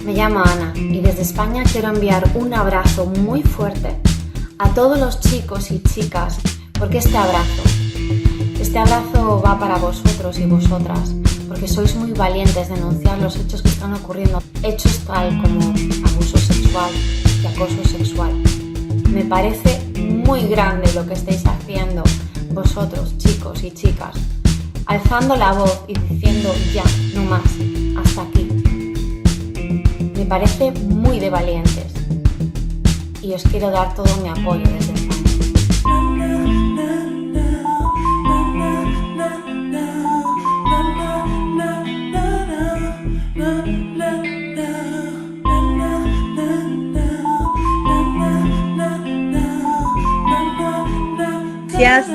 Me llamo Ana y desde España quiero enviar un abrazo muy fuerte a todos los chicos y chicas, porque este abrazo va para vosotros y vosotras, porque sois muy valientes de denunciar los hechos que están ocurriendo, hechos tal como abuso sexual y acoso sexual. Me parece muy grande lo que estáis haciendo vosotros, chicos y chicas, alzando la voz y diciendo ya, no más, hasta aquí. Me parece muy de valientes y os quiero dar todo mi apoyo desde España. Gracias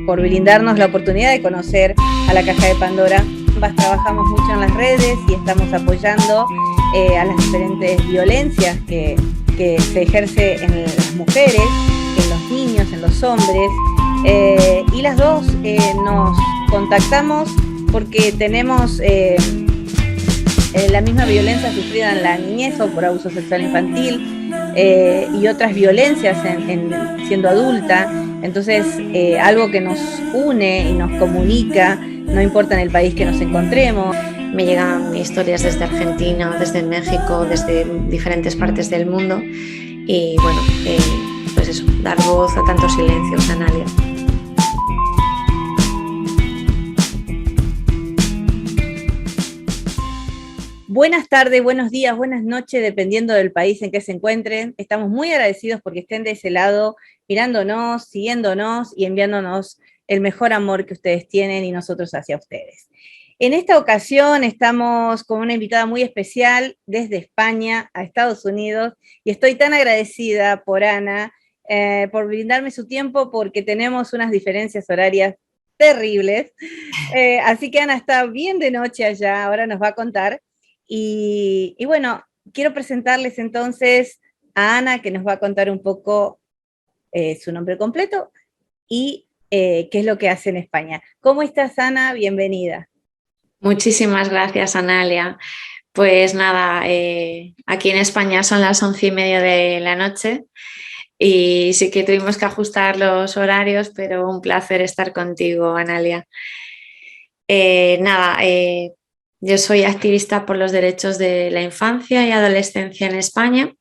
por brindarnos la oportunidad de conocer a la Caja de Pandora. Ambas trabajamos mucho en las redes y estamos apoyando a las diferentes violencias que se ejerce en las mujeres, en los niños, en los hombres. Y las dos nos contactamos porque tenemos la misma violencia sufrida en la niñez o por abuso sexual infantil y otras violencias siendo adulta. Entonces, algo que nos une y nos comunica, no importa en el país que nos encontremos. Me llegan historias desde Argentina, desde México, desde diferentes partes del mundo y bueno, pues eso, dar voz a tantos silencios, Analia. Buenas tardes, buenos días, buenas noches, dependiendo del país en que se encuentren. Estamos muy agradecidos porque estén de ese lado, mirándonos, siguiéndonos y enviándonos el mejor amor que ustedes tienen y nosotros hacia ustedes. En esta ocasión estamos con una invitada muy especial desde España a Estados Unidos y estoy tan agradecida por Ana, por brindarme su tiempo porque tenemos unas diferencias horarias terribles. Así que Ana está bien de noche allá, ahora nos va a contar. Y bueno, quiero presentarles entonces a Ana, que nos va a contar un poco su nombre completo y qué es lo que hace en España. ¿Cómo estás, Ana? Bienvenida. Muchísimas gracias, Analia. Pues nada, aquí en España son las 11:30 de la noche y sí que tuvimos que ajustar los horarios, pero un placer estar contigo, Analia. Yo soy activista por los derechos de la infancia y adolescencia en España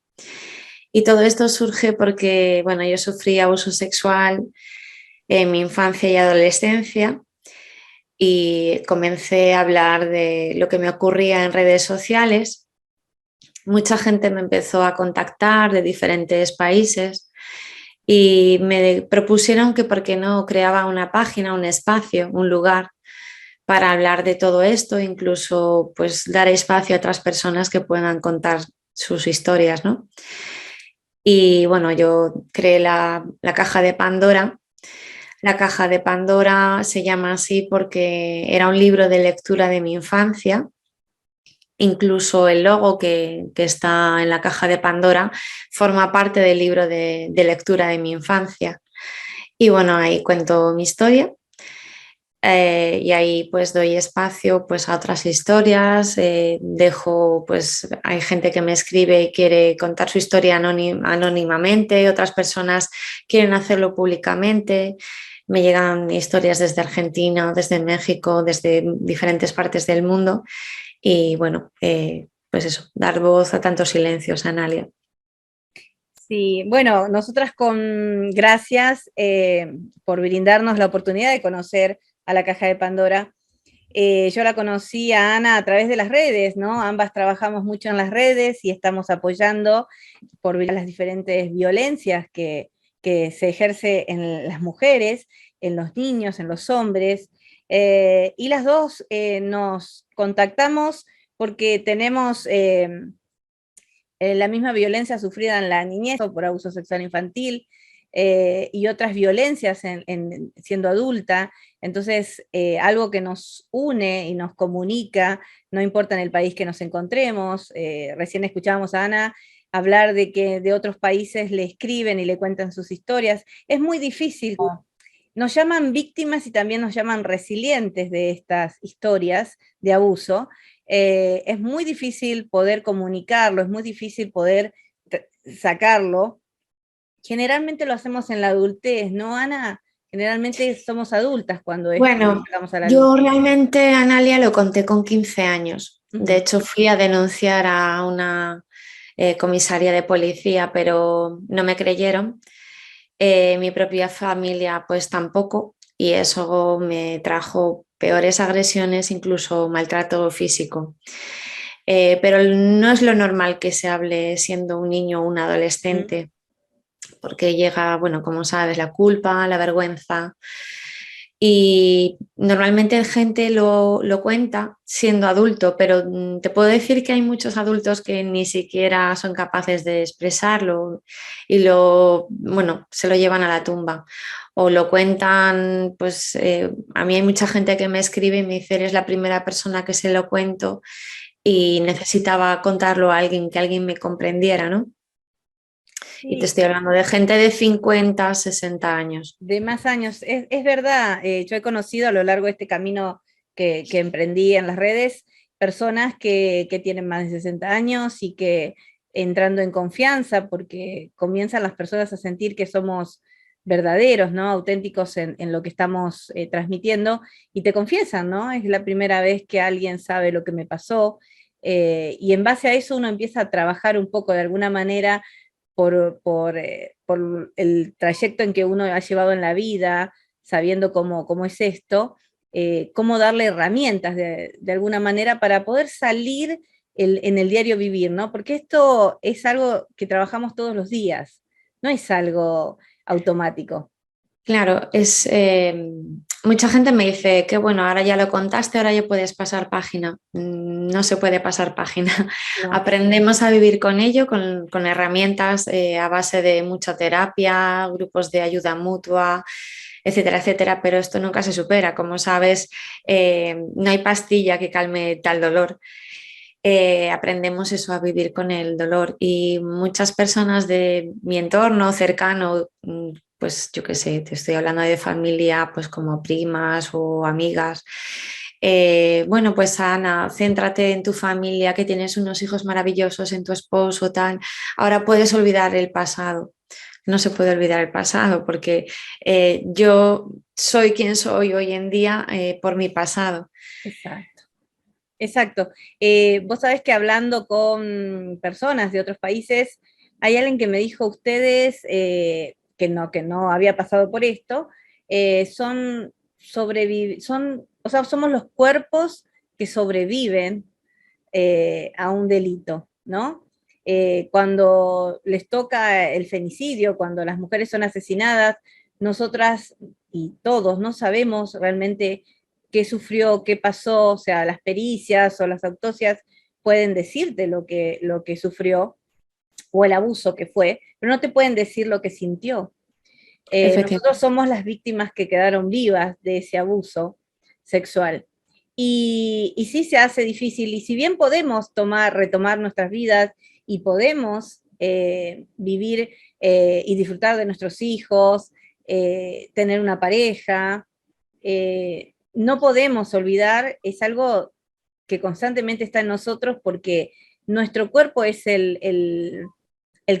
y todo esto surge porque, bueno, yo sufrí abuso sexual en mi infancia y adolescencia y comencé a hablar de lo que me ocurría en redes sociales. Mucha gente me empezó a contactar de diferentes países y me propusieron que por qué no creaba una página, un espacio, un lugar para hablar de todo esto, incluso pues dar espacio a otras personas que puedan contar sus historias, ¿no? Y bueno, yo creé la Caja de Pandora. La Caja de Pandora se llama así porque era un libro de lectura de mi infancia. Incluso el logo que está en la Caja de Pandora forma parte del libro de lectura de mi infancia. Y bueno, ahí cuento mi historia. Y ahí pues doy espacio pues a otras historias, pues hay gente que me escribe y quiere contar su historia anónimamente, otras personas quieren hacerlo públicamente, me llegan historias desde Argentina, desde México, desde diferentes partes del mundo y bueno, pues eso, dar voz a tantos silencios, Analia. Sí, bueno, nosotras gracias por brindarnos la oportunidad de conocer a la Caja de Pandora. Yo la conocí a Ana a través de las redes, ¿no? Ambas trabajamos mucho en las redes y estamos apoyando por las diferentes violencias que se ejerce en las mujeres, en los niños, en los hombres. Y las dos nos contactamos porque tenemos la misma violencia sufrida en la niñez o por abuso sexual infantil, y otras violencias siendo adulta. Entonces, algo que nos une y nos comunica, no importa en el país que nos encontremos. Recién escuchábamos a Ana hablar de que de otros países le escriben y le cuentan sus historias. Es muy difícil. Nos llaman víctimas y también nos llaman resilientes de estas historias de abuso. Es muy difícil poder comunicarlo, es muy difícil poder sacarlo. Generalmente lo hacemos en la adultez, ¿no, Ana? Generalmente somos adultas cuando esto lo Bueno, sacamos a la luz. yo realmente, Analia, lo conté con 15 años. De Ujú. hecho, fui a denunciar a una comisaría de policía, pero no me creyeron. Mi propia familia, pues tampoco. Y eso me trajo peores agresiones, incluso maltrato físico. Pero no es lo normal que se hable siendo un niño o un Mm. adolescente, porque llega, bueno, como sabes, la culpa, la vergüenza. Y normalmente la gente lo cuenta siendo adulto, pero te puedo decir que hay muchos adultos que ni siquiera son capaces de expresarlo y bueno, se lo llevan a la tumba. O lo cuentan, pues a mí hay mucha gente que me escribe y me dice, eres la primera persona que se lo cuento y necesitaba contarlo a alguien, que alguien me comprendiera, ¿no? Y te Sí, estoy hablando de gente de 50, 60 años. de más años. Es verdad, yo he conocido a lo largo de este camino que emprendí en las redes personas que tienen más de 60 años y que entrando en confianza, porque comienzan las personas a sentir que somos verdaderos, ¿no? Auténticos en lo que estamos transmitiendo, y te confiesan, ¿no? Es la primera vez que alguien sabe lo que me pasó, y en base a eso uno empieza a trabajar un poco de alguna manera por el trayecto en que uno ha llevado en la vida, sabiendo cómo es esto, cómo darle herramientas de alguna manera para poder salir en el diario vivir, ¿no? Porque esto es algo que trabajamos todos los días, no es algo automático. Claro, mucha gente me dice que bueno, ahora ya lo contaste, ahora ya puedes pasar página. No se puede pasar página. No. Aprendemos a vivir con ello, con herramientas a base de mucha terapia, grupos de ayuda mutua, etcétera, etcétera, pero esto nunca se supera. Como sabes, no hay pastilla que calme tal dolor. Aprendemos eso, a vivir con el dolor. Y muchas personas de mi entorno cercano, pues yo qué sé, te estoy hablando de familia, pues como primas o amigas. Bueno, pues Ana, céntrate en tu familia, que tienes unos hijos maravillosos, en tu esposo, tal. Ahora puedes olvidar el pasado. No se puede olvidar el pasado porque yo soy quien soy hoy en día por mi pasado. Exacto. Exacto. Vos sabés que hablando con personas de otros países, hay alguien que me dijo, ustedes, que no había pasado por esto, o sea, somos los cuerpos que sobreviven a un delito, ¿no? Cuando les toca el femicidio, cuando las mujeres son asesinadas, nosotras y todos no sabemos realmente qué sufrió, qué pasó. O sea, las pericias o las autopsias pueden decirte lo que sufrió o el abuso que fue, pero no te pueden decir lo que sintió. Nosotros Efectivamente. somos las víctimas que quedaron vivas de ese abuso sexual. Y sí se hace difícil, y si bien podemos retomar nuestras vidas y podemos vivir y disfrutar de nuestros hijos, tener una pareja, no podemos olvidar, es algo que constantemente está en nosotros porque nuestro cuerpo es el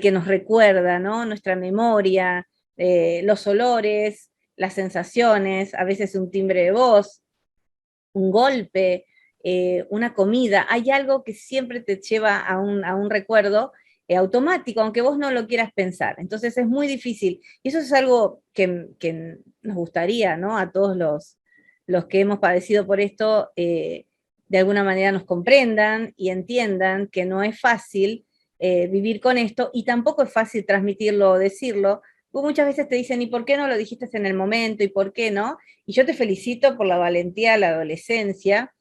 que nos recuerda, ¿no? Nuestra memoria, los olores, las sensaciones, a veces un timbre de voz, un golpe, una comida. Hay algo que siempre te lleva a un recuerdo automático, aunque vos no lo quieras pensar. Entonces es muy difícil. Y eso es algo que nos gustaría, ¿no? A todos los que hemos padecido por esto, de alguna manera nos comprendan y entiendan que no es fácil vivir con esto, y tampoco es fácil transmitirlo o decirlo, muchas veces te dicen, ¿y por qué no lo dijiste en el momento? ¿Y por qué no? Y yo te felicito por la valentía de la adolescencia.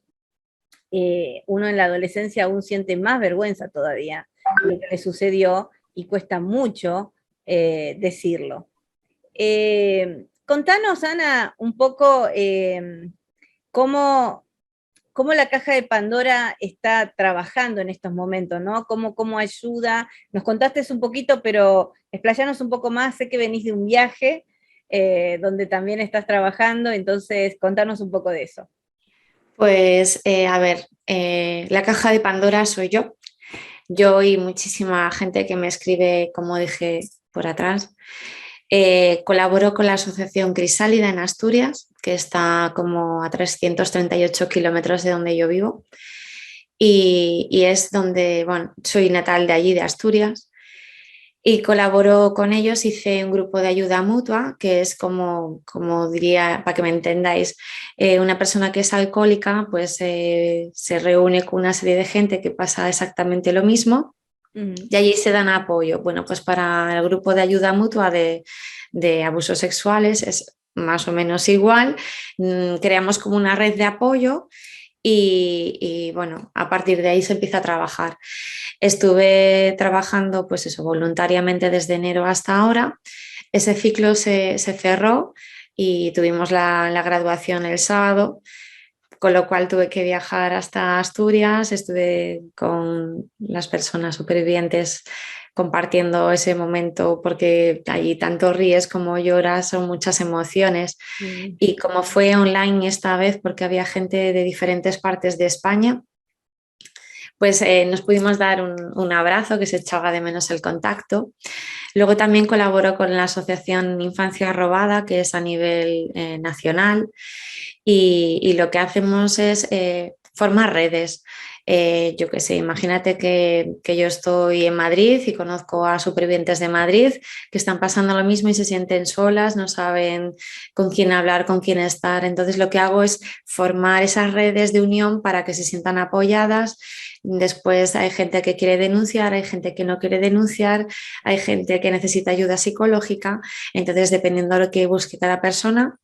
Uno en la adolescencia aún siente más vergüenza todavía de lo que le sucedió y cuesta mucho decirlo. Contanos, Ana, un poco cómo, cómo la caja de Pandora está trabajando en estos momentos, ¿no? Cómo ayuda. Nos contaste un poquito, pero explayanos un poco más. Sé que venís de un viaje donde también estás trabajando, entonces contanos un poco de eso. Pues a ver, la caja de Pandora soy yo. Yo y muchísima gente que me escribe, como dije por atrás. Colaboro con la Asociación Crisálida en Asturias, que está como a 338 kilómetros de donde yo vivo. Y es donde, bueno, soy natal de allí, de Asturias. Y colaboro con ellos, hice un grupo de ayuda mutua, que es como diría, para que me entendáis, una persona que es alcohólica, pues se reúne con una serie de gente que pasa exactamente lo mismo y allí se dan apoyo. Bueno, pues para el grupo de ayuda mutua de abusos sexuales es más o menos igual. Creamos como una red de apoyo y bueno, a partir de ahí se empieza a trabajar. Estuve trabajando pues eso, voluntariamente desde enero hasta ahora. Ese ciclo se cerró y tuvimos la graduación el sábado, con lo cual tuve que viajar hasta Asturias. Estuve con las personas supervivientes compartiendo ese momento porque allí tanto ríes como lloras, son muchas emociones. Mm. Y como fue online esta vez, porque había gente de diferentes partes de España, pues nos pudimos dar un abrazo, que se echaba de menos el contacto. Luego también colaboro con la Asociación Infancia Robada, que es a nivel nacional, y lo que hacemos es formar redes. Yo qué sé, imagínate que yo estoy en Madrid y conozco a supervivientes de Madrid que están pasando lo mismo y se sienten solas, no saben con quién hablar, con quién estar. Entonces lo que hago es formar esas redes de unión para que se sientan apoyadas. Después hay gente que quiere denunciar, hay gente que no quiere denunciar, hay gente que necesita ayuda psicológica. Entonces, dependiendo de lo que busque cada persona,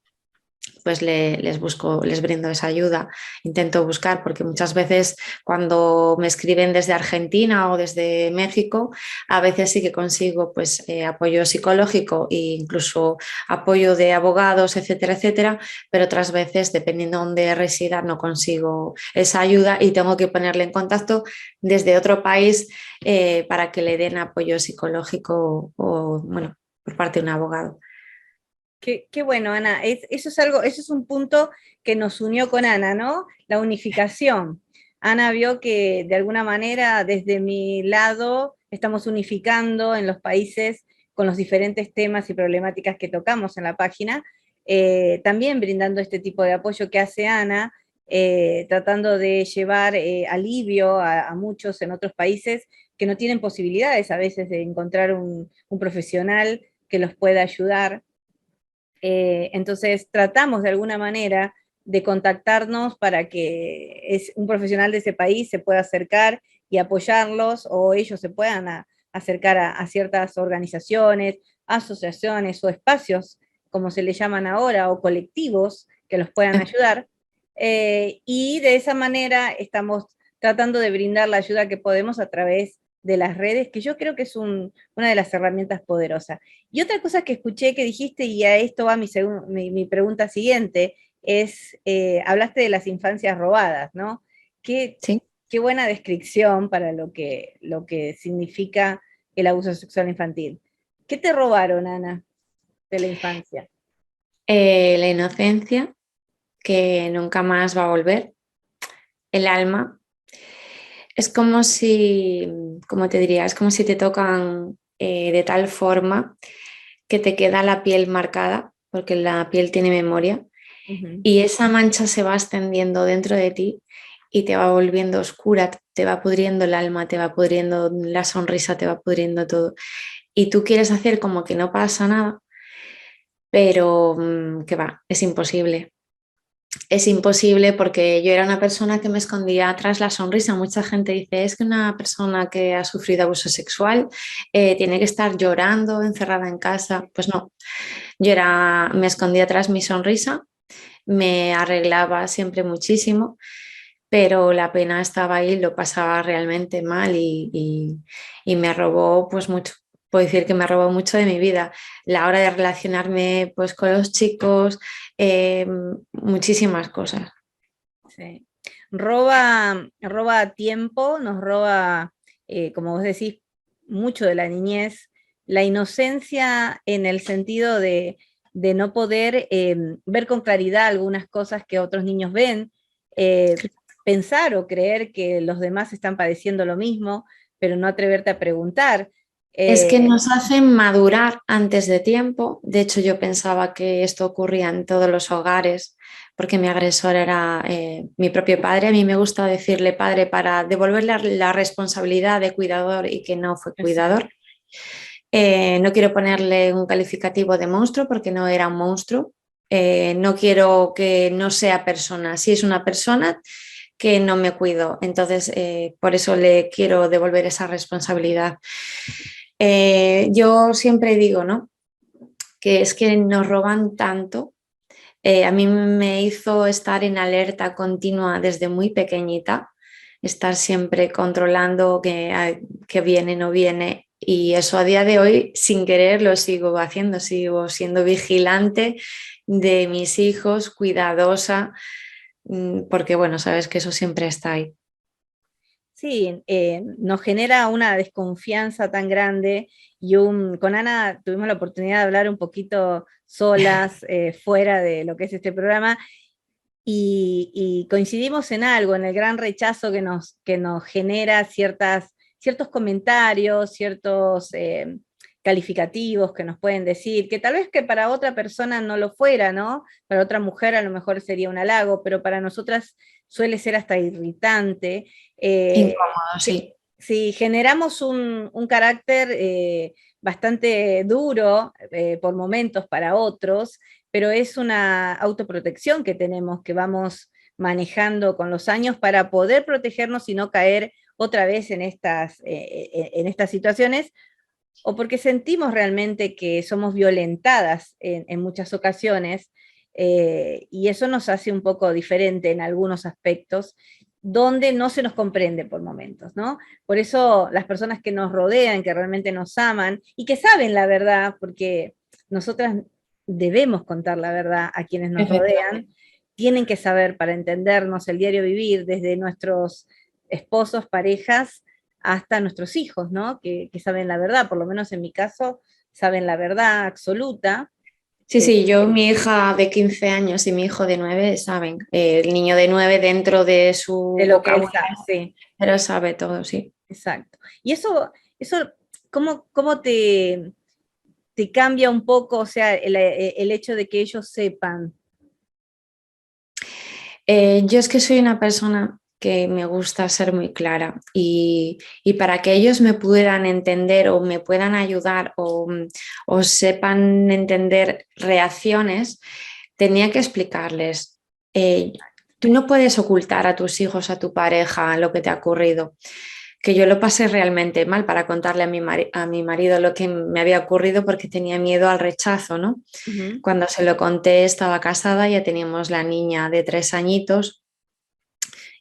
pues les busco, les brindo esa ayuda. Intento buscar, porque muchas veces cuando me escriben desde Argentina o desde México, a veces sí que consigo pues apoyo psicológico e incluso apoyo de abogados, etcétera, etcétera, pero otras veces, dependiendo de dónde resida, no consigo esa ayuda y tengo que ponerle en contacto desde otro país para que le den apoyo psicológico o, bueno, por parte de un abogado. Qué bueno, Ana. Eso es algo, eso es un punto que nos unió con Ana, ¿no? La unificación. Ana vio que de alguna manera desde mi lado estamos unificando en los países con los diferentes temas y problemáticas que tocamos en la página, también brindando este tipo de apoyo que hace Ana, tratando de llevar alivio a muchos en otros países que no tienen posibilidades a veces de encontrar un profesional que los pueda ayudar. Entonces tratamos de alguna manera de contactarnos para que un profesional de ese país se pueda acercar y apoyarlos, o ellos se puedan acercar a ciertas organizaciones, asociaciones o espacios, como se le llaman ahora, o colectivos que los puedan ayudar. Y de esa manera estamos tratando de brindar la ayuda que podemos a través de las redes, que yo creo que es una de las herramientas poderosas. Y otra cosa que escuché que dijiste, y a esto va mi pregunta siguiente, es, hablaste de las infancias robadas, ¿no? Qué, Sí. qué buena descripción para lo que significa el abuso sexual infantil. ¿Qué te robaron, Ana, de la infancia? La inocencia, que nunca más va a volver, el alma. Es como si, como te diría, es como si te tocan de tal forma que te queda la piel marcada, porque la piel tiene memoria, Ujú. y esa mancha se va extendiendo dentro de ti y te va volviendo oscura, te va pudriendo el alma, te va pudriendo la sonrisa, te va pudriendo todo. Y tú quieres hacer como que no pasa nada, pero que va, es imposible. es imposible porque yo era una persona que me escondía tras la sonrisa. Mucha gente dice, es que una persona que ha sufrido abuso sexual tiene que estar llorando, encerrada en casa. Pues no, me escondía tras mi sonrisa, me arreglaba siempre muchísimo, pero la pena estaba ahí, lo pasaba realmente mal y me robó pues mucho. Puedo decir que me robó mucho de mi vida. La hora de relacionarme pues con los chicos, eh, muchísimas cosas. Sí. Roba tiempo, nos roba, como vos decís, mucho de la niñez, la inocencia en el sentido de no poder ver con claridad algunas cosas que otros niños ven, eh, pensar o creer que los demás están padeciendo lo mismo, pero no atreverte a preguntar. Es que Eh, nos hacen madurar antes de tiempo. De hecho, yo pensaba que esto ocurría en todos los hogares, porque mi agresor era mi propio padre. A mí me gusta decirle padre para devolverle la responsabilidad de cuidador y que no fue Exacto. cuidador. No quiero ponerle un calificativo de monstruo porque no era un monstruo. No quiero que no sea persona. Si es una persona que no me cuido, entonces por eso le quiero devolver esa responsabilidad. Yo siempre digo, ¿no? Que es que nos roban tanto. A mí me hizo estar en alerta continua desde muy pequeñita, estar siempre controlando que viene, no viene. Y eso a día de hoy, sin querer, lo sigo haciendo, sigo siendo vigilante de mis hijos, cuidadosa, porque bueno, sabes que eso siempre está ahí. Sí, nos genera una desconfianza tan grande y con Ana tuvimos la oportunidad de hablar un poquito solas, fuera de lo que es este programa, y coincidimos en algo, en el gran rechazo que nos genera ciertos comentarios, ciertos calificativos que nos pueden decir, que tal vez que para otra persona no lo fuera, ¿no? Para otra mujer a lo mejor sería un halago, pero para nosotras suele ser hasta irritante. Incómodo, sí. Si generamos un carácter bastante duro por momentos para otros, pero es una autoprotección que tenemos, que vamos manejando con los años para poder protegernos y no caer otra vez en estas situaciones, o porque sentimos realmente que somos violentadas en muchas ocasiones, y eso nos hace un poco diferente en algunos aspectos, donde no se nos comprende por momentos, ¿no? Por eso las personas que nos rodean, que realmente nos aman y que saben la verdad, porque nosotras debemos contar la verdad a quienes nos rodean, Efectivamente. tienen que saber para entendernos el diario vivir desde nuestros esposos, parejas, hasta nuestros hijos, ¿no? Que saben la verdad, por lo menos en mi caso, saben la verdad absoluta. Sí, sí, yo, mi hija de 15 años y mi hijo de 9 saben. El niño de 9 dentro de su De lo que él vocabulario, sabe, sí, pero sabe todo, sí. exacto. Y eso ¿cómo te cambia un poco, o sea, el hecho de que ellos sepan? Yo es que soy una persona que me gusta ser muy clara y para que ellos me puedan entender o me puedan ayudar o sepan entender reacciones, tenía que explicarles. Tú no puedes ocultar a tus hijos, a tu pareja, lo que te ha ocurrido. Que yo lo pasé realmente mal para contarle a a mi marido lo que me había ocurrido porque tenía miedo al rechazo, ¿no? Ujú. Cuando se lo conté, estaba casada, ya teníamos la niña de 3 añitos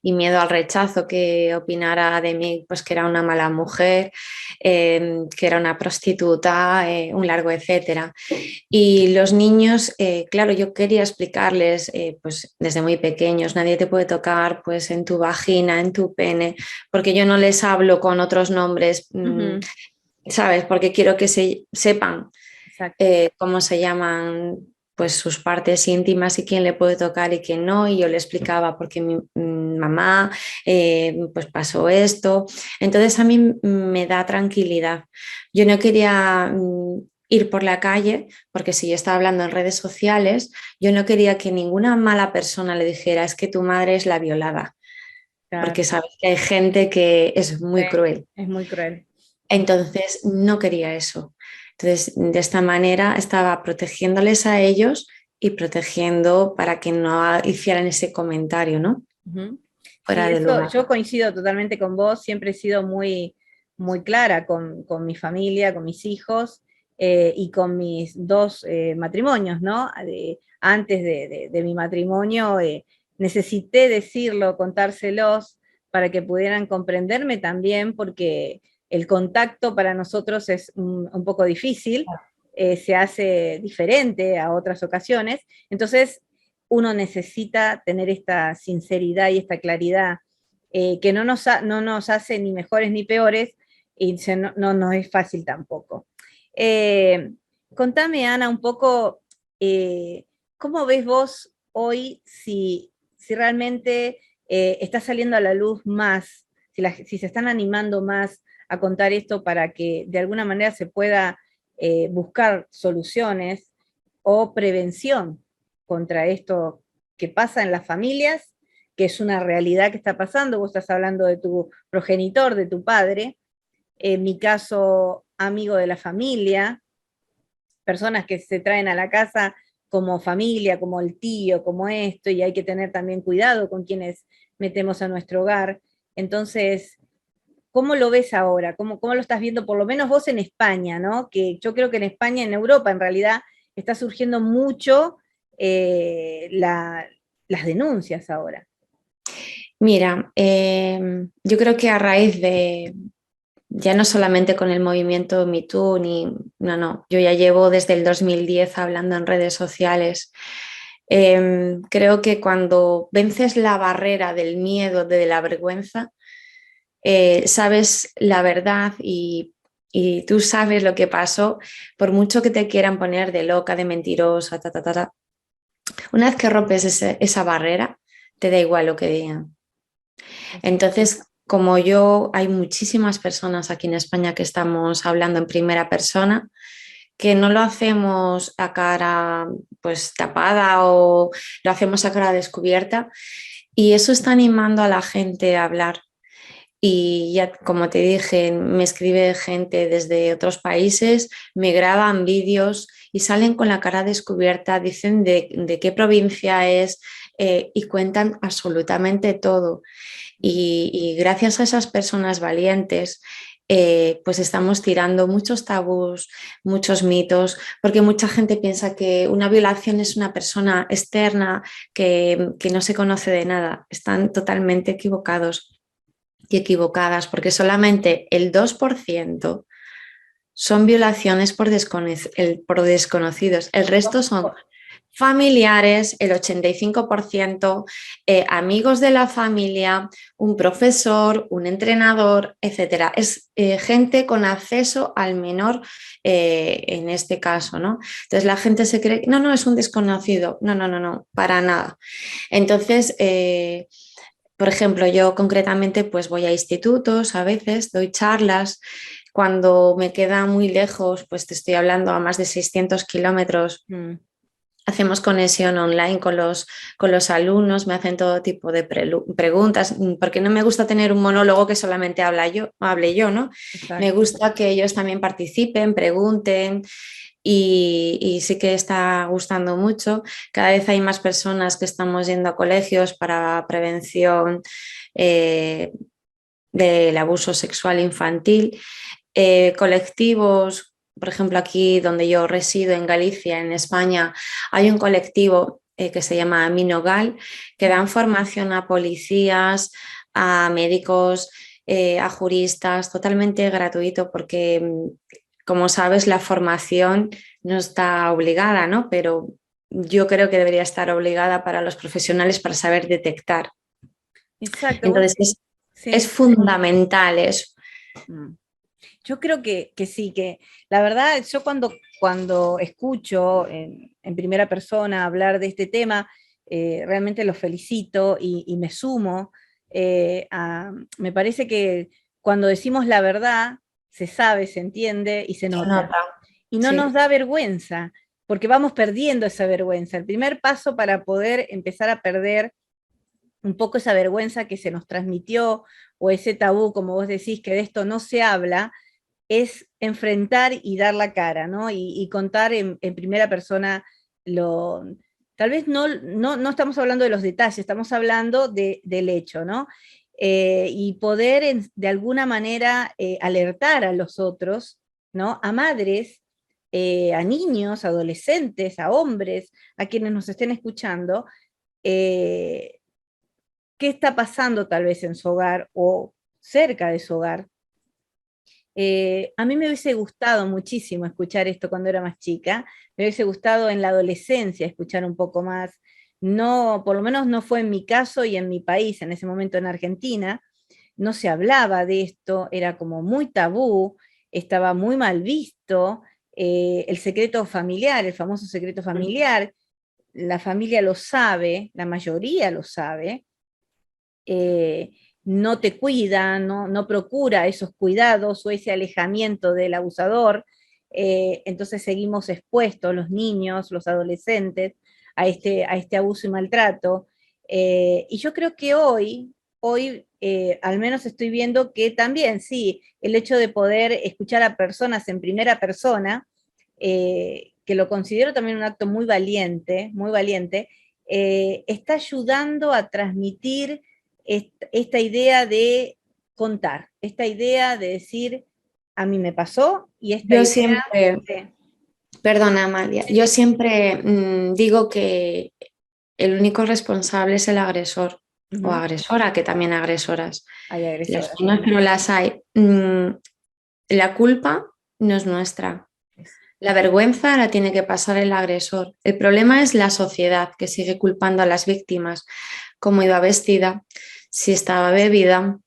y miedo al rechazo, que opinara de mí, pues que era una mala mujer, que era una prostituta, un largo etcétera. Y los niños, claro, yo quería explicarles, pues desde muy pequeños, nadie te puede tocar pues en tu vagina, en tu pene, porque yo no les hablo con otros nombres, Ujú. ¿sabes? Porque quiero que sepan Exacto. cómo se llaman pues sus partes íntimas y quién le puede tocar y quién no, y yo le explicaba porque mi mamá pues pasó esto, entonces a mí me da tranquilidad. Yo no quería ir por la calle, porque si yo estaba hablando en redes sociales, yo no quería que ninguna mala persona le dijera es que tu madre es la violada, Claro, porque sabes que hay gente que es sí, muy cruel. es muy cruel. Entonces, no quería eso. Entonces, de esta manera estaba protegiéndoles a ellos y protegiendo para que no hicieran ese comentario, ¿no? Ujú. Fuera Sí, de eso lugar. yo coincido totalmente con vos, siempre he sido muy clara con mi familia, con mis hijos y con mis dos matrimonios, ¿no? Antes de mi matrimonio necesité decirlo, contárselos para que pudieran comprenderme también, porque el contacto para nosotros es un poco difícil, se hace diferente a otras ocasiones, entonces uno necesita tener esta sinceridad y esta claridad que no nos hace ni mejores ni peores y no es fácil tampoco. Eh, Contame, Ana, un poco, ¿cómo ves vos hoy si realmente está saliendo a la luz más, si se están animando más a contar esto para que de alguna manera se pueda buscar soluciones o prevención contra esto que pasa en las familias, que es una realidad que está pasando? Vos estás hablando de tu progenitor, de tu padre, en mi caso, amigo de la familia, personas que se traen a la casa como familia, como el tío, como esto, y hay que tener también cuidado con quienes metemos a nuestro hogar. Entonces, ¿cómo lo ves ahora? ¿Cómo lo estás viendo, por lo menos vos en España, ¿no? Que yo creo que en España, en Europa, en realidad, está surgiendo mucho las denuncias ahora. Mira, yo creo que a raíz de, ya no solamente con el movimiento Me Too, no, yo ya llevo desde el 2010 hablando en redes sociales. Creo que cuando vences la barrera del miedo, de la vergüenza, sabes la verdad y tú sabes lo que pasó, por mucho que te quieran poner de loca, de mentirosa, ta. Una vez que rompes esa barrera, te da igual lo que digan. Entonces, como yo, hay muchísimas personas aquí en España que estamos hablando en primera persona, que no lo hacemos a cara pues tapada o lo hacemos a cara descubierta, y eso está animando a la gente a hablar. Y ya, como te dije, me escribe gente desde otros países, me graban vídeos y salen con la cara descubierta, dicen de qué provincia es, y cuentan absolutamente todo. Y gracias a esas personas valientes, pues estamos tirando muchos tabús, muchos mitos, porque mucha gente piensa que una violación es una persona externa que no se conoce de nada. Están totalmente equivocados y equivocadas, porque solamente el 2% son violaciones por desconocidos. El resto son familiares, el 85%, amigos de la familia, un profesor, un entrenador, etcétera. Es gente con acceso al menor en este caso, ¿no? Entonces la gente se cree, no, es un desconocido. No, para nada. Entonces, por ejemplo, yo concretamente pues voy a institutos, a veces doy charlas. Cuando me queda muy lejos, pues te estoy hablando a más de 600 kilómetros, Mm. hacemos conexión online con los alumnos, me hacen todo tipo de preguntas, porque no me gusta tener un monólogo que solamente hable yo, ¿no? Me Exacto. gusta que ellos también participen, pregunten, y sí que está gustando mucho. Cada vez hay más personas que estamos yendo a colegios para prevención eh, del abuso sexual infantil, colectivos. Por ejemplo, aquí donde yo resido, en Galicia, en España, hay un colectivo que se llama Aminogal, que dan formación a policías, a médicos, a juristas, totalmente gratuito, porque, como sabes, la formación no está obligada, ¿no? Pero yo creo que debería estar obligada para los profesionales para saber detectar. Exacto, Entonces, es sí. fundamental eso. Mm. Yo creo que sí, que la verdad, yo cuando escucho en primera persona hablar de este tema, realmente los felicito y me sumo. Me parece que cuando decimos la verdad, se sabe, se entiende y se Se nota. nota, Y no nos sí. da vergüenza, porque vamos perdiendo esa vergüenza. El primer paso para poder empezar a perder un poco esa vergüenza que se nos transmitió o ese tabú, como vos decís, que de esto no se habla, es enfrentar y dar la cara, ¿no? Y contar en primera persona lo, tal vez no estamos hablando de los detalles, estamos hablando del hecho, ¿no? Y poder de alguna manera alertar a los otros, ¿no? A madres, a niños, adolescentes, a hombres, a quienes nos estén escuchando, eh, qué está pasando tal vez en su hogar o cerca de su hogar. A mí me hubiese gustado muchísimo escuchar esto cuando era más chica, me hubiese gustado en la adolescencia escuchar un poco más. No, por lo menos no fue en mi caso y en mi país, en ese momento en Argentina, no se hablaba de esto, era como muy tabú, estaba muy mal visto, el secreto familiar, el famoso secreto familiar, la familia lo sabe, la mayoría lo sabe, eh, no te cuida, no procura esos cuidados o ese alejamiento del abusador, entonces seguimos expuestos los niños, los adolescentes, a este abuso y maltrato. Y yo creo que hoy al menos estoy viendo que también, sí, el hecho de poder escuchar a personas en primera persona, que lo considero también un acto muy valiente, está ayudando a transmitir esta idea de contar, esta idea de decir, a mí me pasó y esta Yo idea siempre, de... perdona Amalia, yo siempre digo que el único responsable es el agresor o Ujú, agresora, que también hay agresoras. hay Las agresoras, unas, sí. pero las hay. La culpa no es nuestra. La vergüenza la tiene que pasar el agresor. El problema es la sociedad que sigue culpando a las víctimas, cómo iba vestida, si estaba bebida,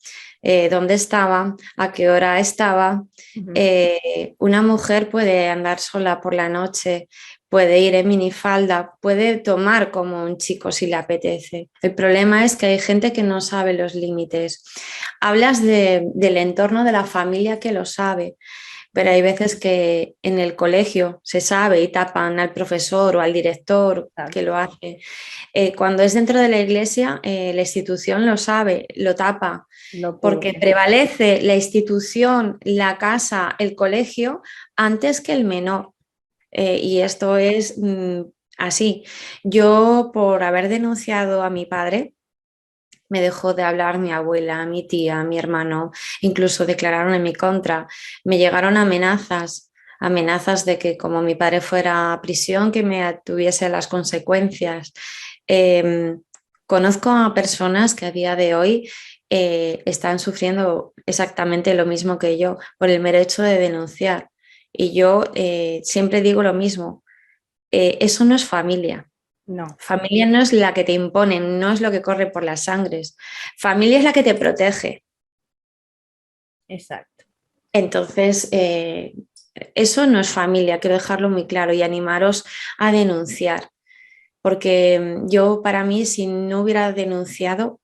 dónde estaba, a qué hora estaba. Ujú. Una mujer puede andar sola por la noche, puede ir en minifalda, puede tomar como un chico si le apetece. El problema es que hay gente que no sabe los límites. Hablas del entorno de la familia que lo sabe, pero hay veces que en el colegio se sabe y tapan al profesor o al director que Exacto, lo hace. Cuando es dentro de la iglesia, la institución lo sabe, lo tapa, lo porque cubre. prevalece la institución, la casa, el colegio antes que el menor. Y esto es así. Yo, por haber denunciado a mi padre, me dejó de hablar mi abuela, mi tía, mi hermano, incluso declararon en mi contra. Me llegaron amenazas, amenazas de que como mi padre fuera a prisión, que me tuviese las consecuencias. Eh, Conozco a personas que a día de hoy están sufriendo exactamente lo mismo que yo por el mero hecho de denunciar. Y yo siempre digo lo mismo, eso no es familia. No, Familia no es la que te impone, no es lo que corre por las sangres. Familia es la que te protege. exacto. Entonces, eso no es familia, quiero dejarlo muy claro y animaros a denunciar, porque yo para mí, si no hubiera denunciado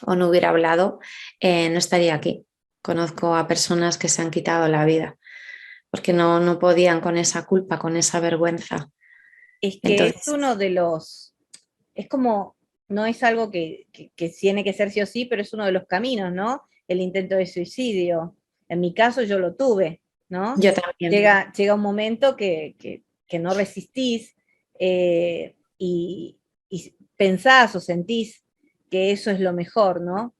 o no hubiera hablado, no estaría aquí. Conozco a personas que se han quitado la vida porque no podían con esa culpa, con esa vergüenza. Es que es Entonces, uno de los, es como, no es algo que tiene que ser sí o sí, pero es uno de los caminos, ¿no? El intento de suicidio. En mi caso yo lo tuve, ¿no? yo también. Llega un momento que no resistís y pensás o sentís que eso es lo mejor, ¿no?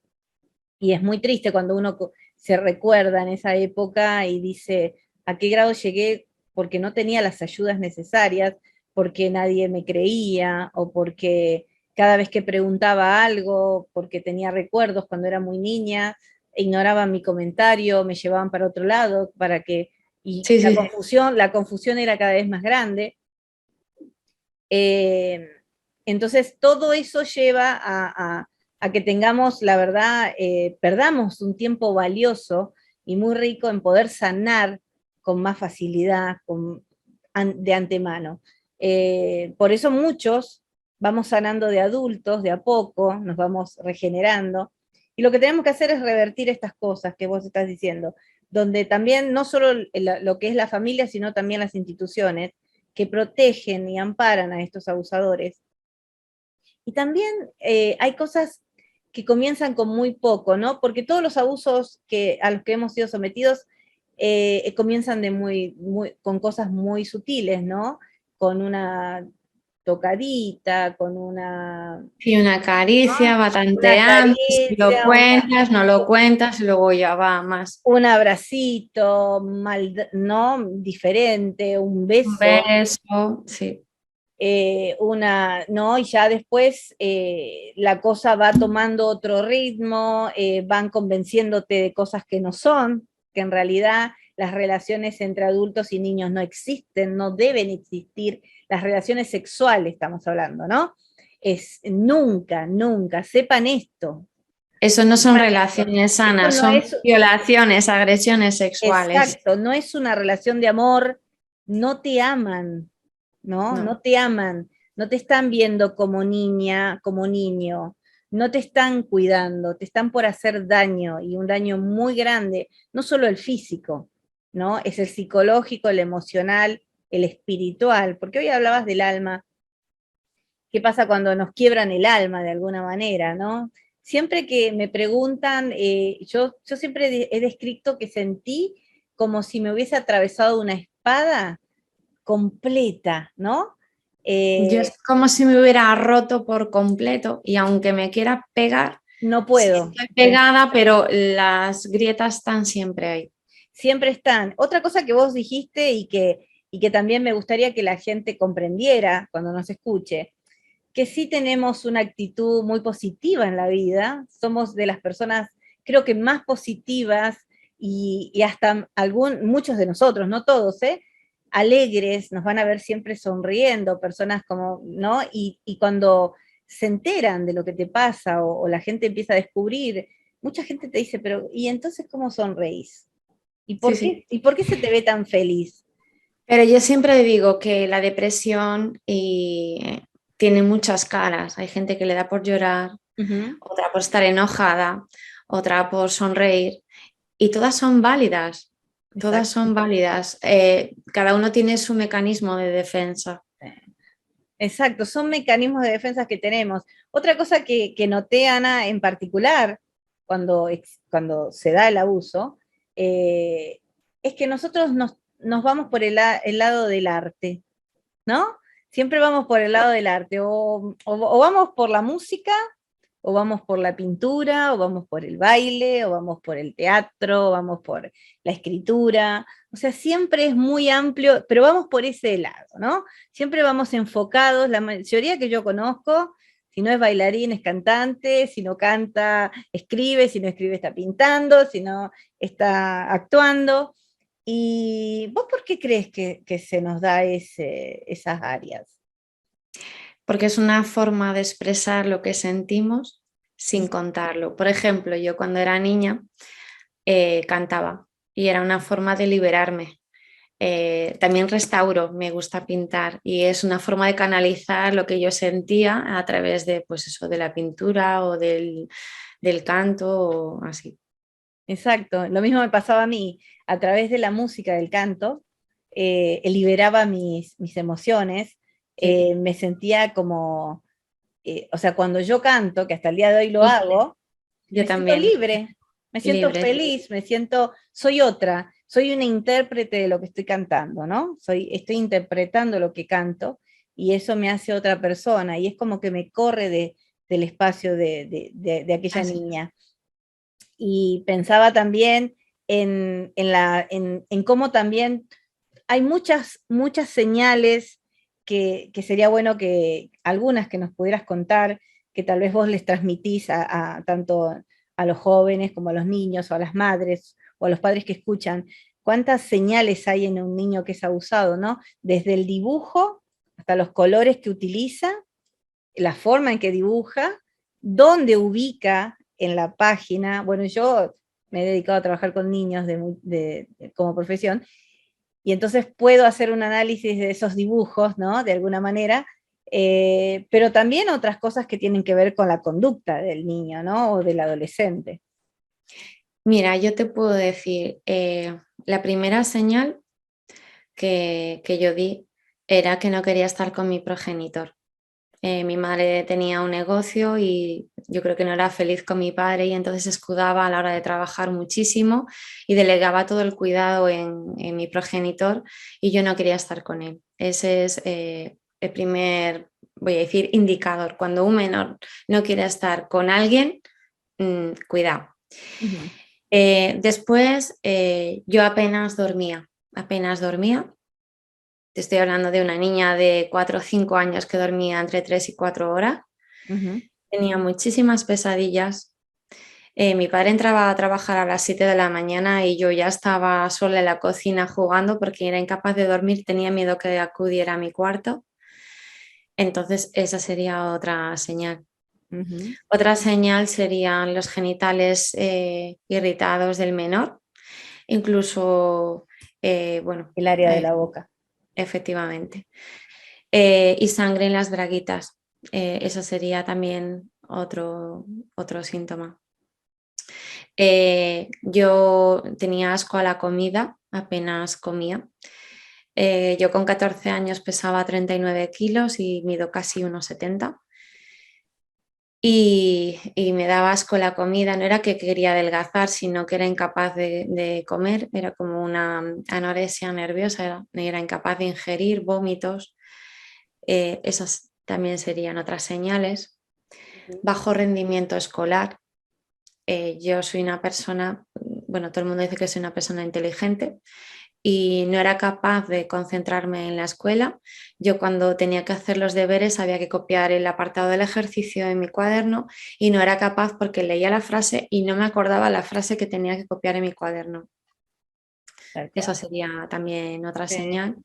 Y es muy triste cuando uno se recuerda en esa época y dice, ¿a qué grado llegué? Porque no tenía las ayudas necesarias, porque nadie me creía, o porque cada vez que preguntaba algo, porque tenía recuerdos cuando era muy niña, ignoraban mi comentario, me llevaban para otro lado, y Sí, sí, sí. la confusión era cada vez más grande. Eh, entonces, todo eso lleva a que tengamos, la verdad, perdamos un tiempo valioso y muy rico en poder sanar con más facilidad, de antemano. Por eso muchos vamos sanando de adultos, de a poco, nos vamos regenerando. Y lo que tenemos que hacer es revertir estas cosas que vos estás diciendo, donde también no solo lo que es la familia, sino también las instituciones que protegen y amparan a estos abusadores. Y también hay cosas que comienzan con muy poco, ¿no? Porque todos los abusos a los que hemos sido sometidos comienzan con cosas muy sutiles, ¿no? Con una tocadita, con una, Y una caricia, ¿no? va Una tanteando, si lo caricia, cuentas, no lo cuentas, y luego ya va más. un abracito, ¿no? Diferente, un Un beso, beso, sí. ¿no? Y ya después la cosa va tomando otro ritmo, van convenciéndote de cosas que no son, que en realidad las relaciones entre adultos y niños no existen, no deben existir, las relaciones sexuales estamos hablando, ¿no? Es nunca, nunca, sepan esto. Eso no son Sepan esto. relaciones Esto sanas, no son es, violaciones, agresiones sexuales. exacto, no es una relación de amor, no te aman, ¿no? No. No te aman, no te están viendo como niña, como niño, no te están cuidando, te están por hacer daño y un daño muy grande, no solo el físico, ¿no? Es el psicológico, el emocional, el espiritual, porque hoy hablabas del alma. ¿Qué pasa cuando nos quiebran el alma de alguna manera, no? Siempre que me preguntan, yo siempre he descrito que sentí como si me hubiese atravesado una espada completa, ¿no? Yo Eh, es como si me hubiera roto por completo y aunque me quiera pegar, no sí puedo. estoy pegada, pero las grietas están siempre ahí. Siempre están. Otra cosa que vos dijiste y que también me gustaría que la gente comprendiera cuando nos escuche, que sí tenemos una actitud muy positiva en la vida, somos de las personas, creo que más positivas y hasta muchos de nosotros, no todos, alegres, nos van a ver siempre sonriendo, personas como, ¿no? Y cuando se enteran de lo que te pasa o la gente empieza a descubrir, mucha gente te dice, pero ¿y entonces cómo sonreís? Sí, sí. Y por qué se te ve tan feliz? Pero yo siempre digo que la depresión tiene muchas caras. Hay gente que le da por llorar, Ujú. otra por estar enojada, otra por sonreír y todas son válidas. Todas Exacto. son válidas. Cada uno tiene su mecanismo de defensa. Exacto, son mecanismos de defensa que tenemos. Otra cosa que noté, Ana, en particular, cuando se da el abuso, es que nosotros nos vamos por el lado del arte, ¿no? Siempre vamos por el lado del arte, o vamos por la música, o vamos por la pintura, o vamos por el baile, o vamos por el teatro, o vamos por la escritura. O sea, siempre es muy amplio, pero vamos por ese lado, ¿no? Siempre vamos enfocados, la mayoría que yo conozco, si no es bailarín, es cantante, si no canta, escribe, si no escribe, está pintando, si no está actuando. ¿Y vos por qué crees que se nos da esas áreas? Porque es una forma de expresar lo que sentimos sin contarlo. Por ejemplo, yo cuando era niña cantaba y era una forma de liberarme. También restauro, me gusta pintar y es una forma de canalizar lo que yo sentía a través de, pues eso, de la pintura o del canto o así. Exacto, lo mismo me pasaba a mí, a través de la música, del canto, liberaba mis emociones, Sí, me sentía como, o sea, cuando yo canto, que hasta el día de hoy lo libre. hago, Yo me siento también, libre, me siento libre. feliz, soy otra, soy una intérprete de lo que estoy cantando, ¿no? Estoy interpretando lo que canto y eso me hace otra persona y es como que me corre del espacio de aquella Así. niña. Y pensaba también en cómo también hay muchas señales que sería bueno que algunas que nos pudieras contar, que tal vez vos les transmitís tanto a los jóvenes como a los niños o a las madres o a los padres que escuchan, cuántas señales hay en un niño que es abusado, ¿no? Desde el dibujo hasta los colores que utiliza, la forma en que dibuja, dónde ubica en la página. Bueno, yo me he dedicado a trabajar con niños como profesión, y entonces puedo hacer un análisis de esos dibujos, ¿no? De alguna manera, pero también otras cosas que tienen que ver con la conducta del niño, ¿no? O del adolescente. Mira, yo te puedo decir, la primera señal que yo di era que no quería estar con mi progenitor. Mi madre tenía un negocio y yo creo que no era feliz con mi padre y entonces se escudaba a la hora de trabajar muchísimo y delegaba todo el cuidado en mi progenitor y yo no quería estar con él. Ese es el primer voy a decir indicador. Cuando un menor no quiere estar con alguien, cuidado. Después yo apenas dormía. Te estoy hablando de una niña de 4 o 5 años que dormía entre 3 y 4 horas. Tenía muchísimas pesadillas. Mi padre entraba a trabajar a las 7 de la mañana y yo ya estaba sola en la cocina jugando porque era incapaz de dormir, tenía miedo que acudiera a mi cuarto. Entonces esa sería otra señal. Otra señal serían los genitales irritados del menor, incluso, bueno, el área de la boca. Efectivamente. Y sangre en las braguitas. Eso sería también otro síntoma. Yo tenía asco a la comida, apenas comía. Yo con 14 años pesaba 39 kilos y mido casi 1,70. Y me daba asco la comida, no era que quería adelgazar, sino que era incapaz de comer, era como una anorexia nerviosa, era incapaz de ingerir, vómitos. Esas también serían otras señales. Bajo rendimiento escolar. Yo soy una persona, bueno, todo el mundo dice que soy una persona inteligente y no era capaz de concentrarme en la escuela. Yo cuando tenía que hacer los deberes había que copiar el apartado del ejercicio en mi cuaderno y no era capaz porque leía la frase y no me acordaba la frase que tenía que copiar en mi cuaderno. Esa sería también otra señal.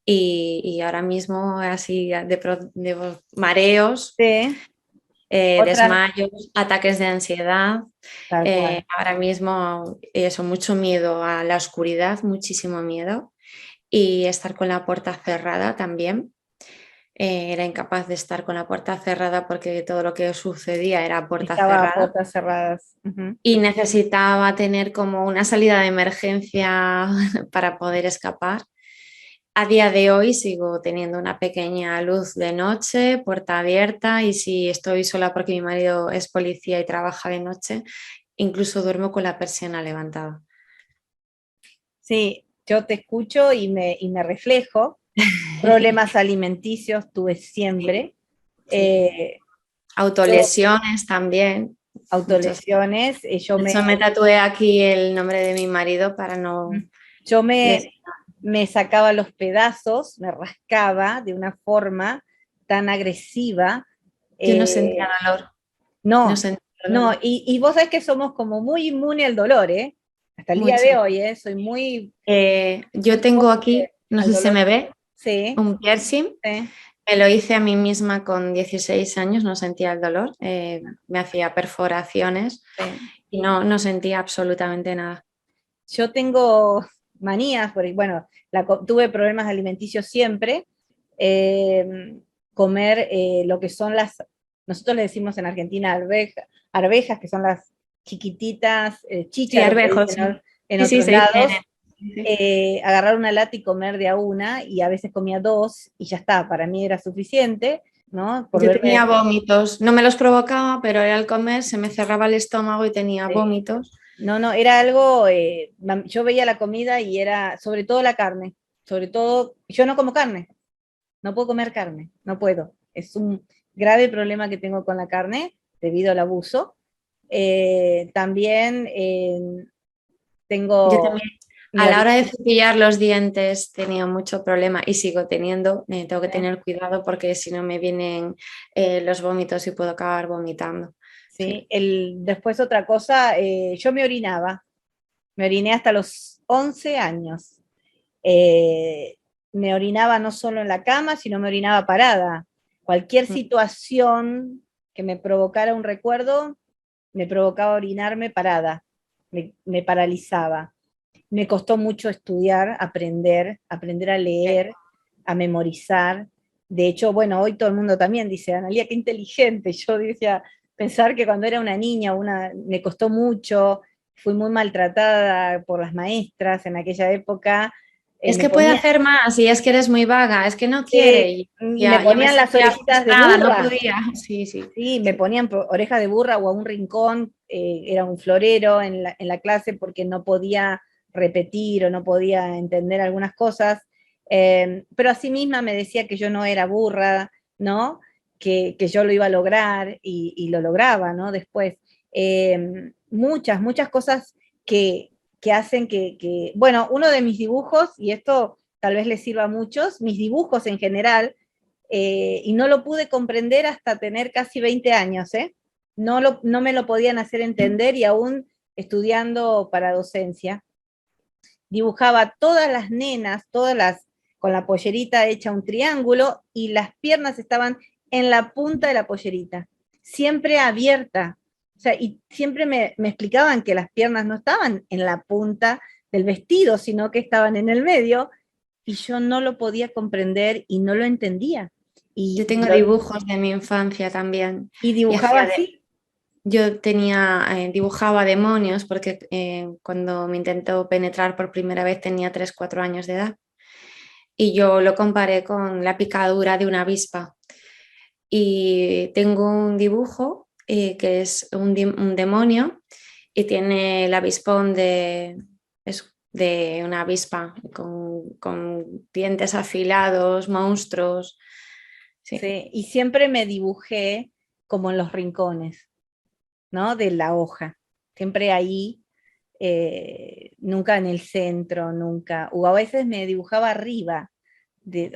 Y ahora mismo así de mareos, desmayos, ataques de ansiedad. Ahora mismo eso, mucho miedo a la oscuridad, muchísimo miedo. Y estar con la puerta cerrada también. Era incapaz de estar con la puerta cerrada porque todo lo que sucedía era puertas cerradas. Y necesitaba tener como una salida de emergencia para poder escapar. A día de hoy sigo teniendo una pequeña luz de noche, puerta abierta, y si estoy sola porque mi marido es policía y trabaja de noche, incluso duermo con la persiana levantada. Sí, yo te escucho y me reflejo. Problemas alimenticios tuve siempre. Autolesiones también. Autolesiones. De hecho, me tatué aquí el nombre de mi marido para no... Yo me sacaba los pedazos, me rascaba de una forma tan agresiva. Yo no sentía dolor. No, y vos sabés que somos como muy inmunes al dolor, ¿eh? Hasta el día de hoy, ¿eh? Soy muy... yo tengo aquí, no sé si se me ve, sí, un piercing. Sí. Me lo hice a mí misma con 16 años, no sentía el dolor. Me hacía perforaciones y no sentía absolutamente nada. Yo tengo manías, porque, bueno, tuve problemas alimenticios siempre. Comer lo que son nosotros le decimos en Argentina arvejas, que son las chiquititas, chícharos, arvejos, en otros lados. Agarrar una lata y comer de a una, y a veces comía dos, y ya está, para mí era suficiente, ¿no? Yo tenía vómitos, no me los provocaba, pero al comer se me cerraba el estómago y tenía vómitos. No, era algo, yo veía la comida y era, sobre todo la carne, sobre todo, yo no como carne, no puedo comer carne, no puedo. Es un grave problema que tengo con la carne debido al abuso. También tengo... Yo también, a la hora de cepillar los dientes tenía mucho problema y sigo teniendo, tengo que tener cuidado porque si no me vienen los vómitos y puedo acabar vomitando. Sí. Después otra cosa, yo me oriné hasta los 11 años. Me orinaba no solo en la cama, sino me orinaba parada. Cualquier situación que me provocara un recuerdo, me provocaba orinarme parada, me paralizaba. Me costó mucho estudiar, aprender a leer, a memorizar. De hecho, bueno, hoy todo el mundo también dice, Analía, qué inteligente. Yo decía, pensar que cuando era una niña, me costó mucho, fui muy maltratada por las maestras en aquella época. Es que puede hacer más y es que eres muy vaga, es que no quiere. Me ponían las orejitas de burra. No podía. Sí, me ponían orejas de burra o a un rincón, era un florero en la clase porque no podía repetir o no podía entender algunas cosas. Pero a sí misma me decía que yo no era burra, ¿no? Que yo lo iba a lograr y lo lograba, ¿no? Después, muchas cosas que hacen bueno, uno de mis dibujos, y esto tal vez les sirva a muchos, mis dibujos en general, y no lo pude comprender hasta tener casi 20 años, ¿eh? No me lo podían hacer entender y aún estudiando para docencia, dibujaba todas las nenas, con la pollerita hecha un triángulo y las piernas estaban en la punta de la pollerita, siempre abierta. O sea, y siempre me explicaban que las piernas no estaban en la punta del vestido, sino que estaban en el medio, y yo no lo podía comprender y no lo entendía. Yo Y, tengo dibujos de mi infancia también. y Y dibujaba así. yo dibujaba demonios porque cuando me intentó penetrar por primera vez tenía 3 4 años de edad. Y yo lo comparé con la picadura de una avispa. Y tengo un dibujo que es un demonio y tiene el avispón de una avispa con dientes afilados, monstruos. Sí. Sí, y siempre me dibujé como en los rincones, ¿no? De la hoja. Siempre ahí, nunca en el centro, nunca. O a veces me dibujaba arriba,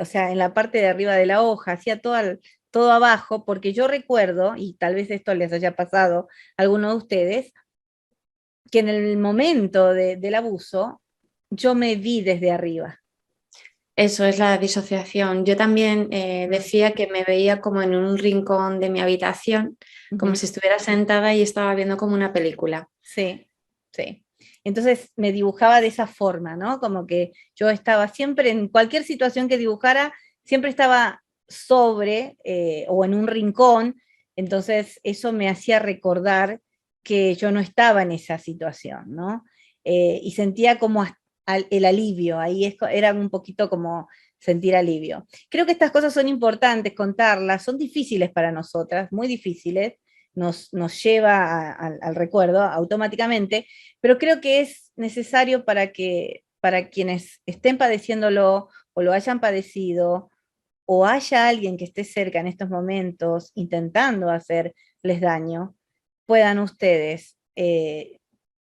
o sea, en la parte de arriba de la hoja, hacía todo abajo, porque yo recuerdo, y tal vez esto les haya pasado a alguno de ustedes, que en el momento del abuso, yo me vi desde arriba. Eso es la disociación. Yo también decía que me veía como en un rincón de mi habitación, como Ujú. si estuviera sentada y estaba viendo como una película. Sí, sí. Entonces me dibujaba de esa forma, ¿no? Como que yo estaba siempre, en cualquier situación que dibujara, siempre estaba sobre o en un rincón, entonces eso me hacía recordar que yo no estaba en esa situación, ¿no? Y sentía como el alivio, ahí era un poquito como sentir alivio. Creo que estas cosas son importantes contarlas, son difíciles para nosotras, muy difíciles, nos lleva al recuerdo automáticamente, pero creo que es necesario para quienes estén padeciéndolo o lo hayan padecido, o haya alguien que esté cerca en estos momentos intentando hacerles daño, puedan ustedes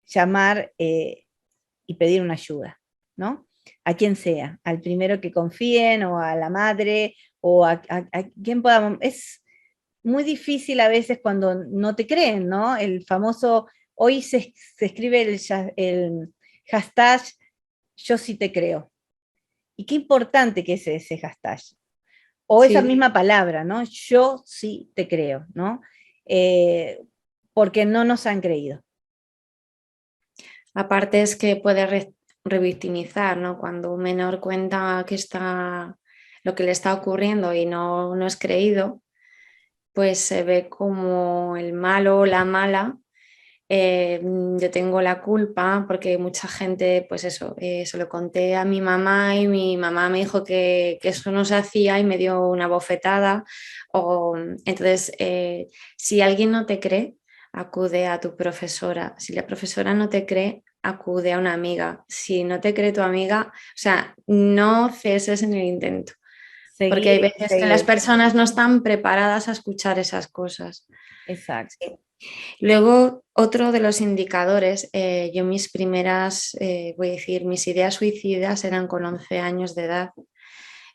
llamar y pedir una ayuda, ¿no? A quien sea, al primero que confíen, o a la madre, o a quien pueda. Es muy difícil a veces cuando no te creen, ¿no? El famoso, hoy se escribe el hashtag yo sí te creo. Y qué importante que es ese hashtag. O esa Sí, misma palabra, ¿no? Yo sí te creo, ¿no? Eh, Porque no nos han creído. aparte es que puede revictimizar, ¿no? Cuando un menor cuenta lo que le está ocurriendo y no es creído, pues se ve como el malo o la mala. Yo tengo la culpa porque mucha gente, pues eso, se lo conté a mi mamá y mi mamá me dijo que eso no se hacía y me dio una bofetada. Entonces, si alguien no te cree, acude a tu profesora. Si la profesora no te cree, acude a una amiga. Si no te cree tu amiga, o sea, no ceses en el intento, porque hay Seguir y veces que las seguir. personas no están preparadas a escuchar esas cosas. Exacto. Sí. Luego, otro de los indicadores, yo mis primeras, voy a decir, mis ideas suicidas eran con 11 años de edad.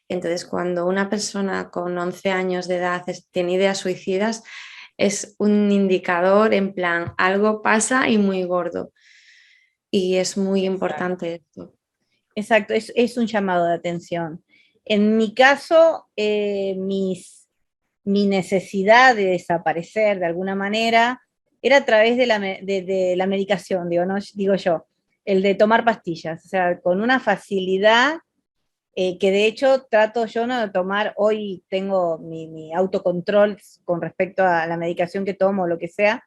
Entonces, cuando una persona con 11 años de edad tiene ideas suicidas, es un indicador en plan, algo pasa y muy gordo. Y es muy Exacto. importante esto. Exacto, es un llamado de atención. En mi caso, mi necesidad de desaparecer de alguna manera era a través de la medicación, digo, no, digo yo, el de tomar pastillas, o sea, con una facilidad que de hecho trato yo no de tomar, hoy tengo mi autocontrol con respecto a la medicación que tomo o lo que sea,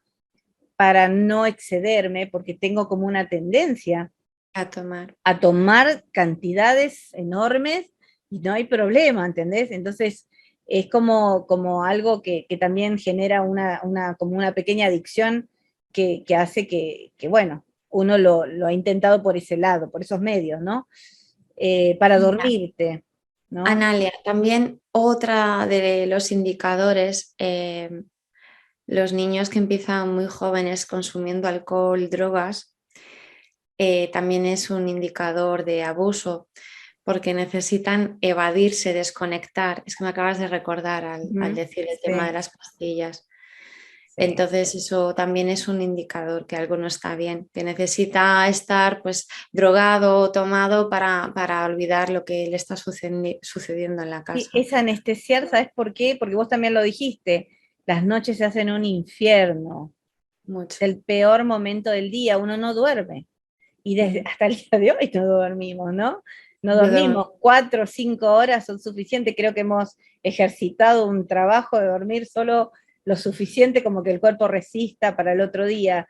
para no excederme, porque tengo como una tendencia A tomar. a tomar cantidades enormes y no hay problema, ¿entendés? Entonces es como algo que también genera como una pequeña adicción que hace bueno, uno lo ha intentado por ese lado, por esos medios, ¿no? Para dormirte, ¿no? Analia, también Otra de los indicadores, los niños que empiezan muy jóvenes consumiendo alcohol, drogas, también es un indicador de abuso porque necesitan evadirse, desconectar. Es que me acabas de recordar al decir el tema de las pastillas. Sí. Entonces eso también es un indicador que algo no está bien, que necesita estar pues drogado o tomado para olvidar lo que le está sucediendo en la Sí, casa. es anestesiar, ¿sabes por qué? Porque vos también lo dijiste, las noches se hacen un infierno, Mucho. el peor momento del día, uno no duerme. Y desde hasta el día de hoy no dormimos, ¿no? No Yo también. dormimos, 4 o 5 horas son suficientes, creo que hemos ejercitado un trabajo de dormir solo lo suficiente como que el cuerpo resista para el otro día.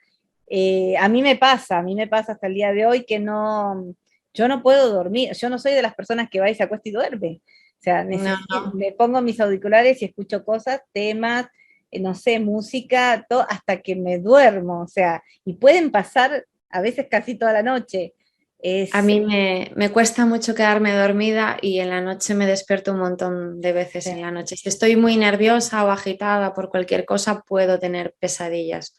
A mí me pasa hasta el día de hoy que no, yo no puedo dormir, yo no soy de las personas que va y se acuesta y duerme. O sea, No, no. me pongo mis auriculares y escucho cosas, temas, no sé, música, todo, hasta que me duermo. O sea, y pueden pasar a veces casi toda la noche. A Es, mí me cuesta mucho quedarme dormida y en la noche me despierto un montón de veces en la noche. Si estoy muy nerviosa o agitada por cualquier cosa, puedo tener pesadillas.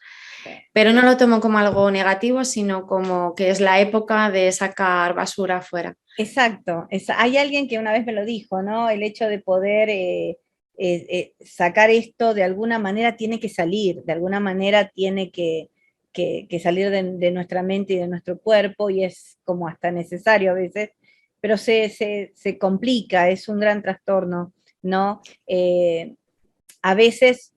Pero no lo tomo como algo negativo, sino como que es la época de sacar basura afuera. exacto, hay alguien que una vez me lo dijo, ¿no? El hecho de poder sacar esto de alguna manera tiene que salir, de alguna manera tiene que salir de nuestra mente y de nuestro cuerpo, y es como hasta necesario a veces, pero se complica, es un gran trastorno, ¿no? A veces,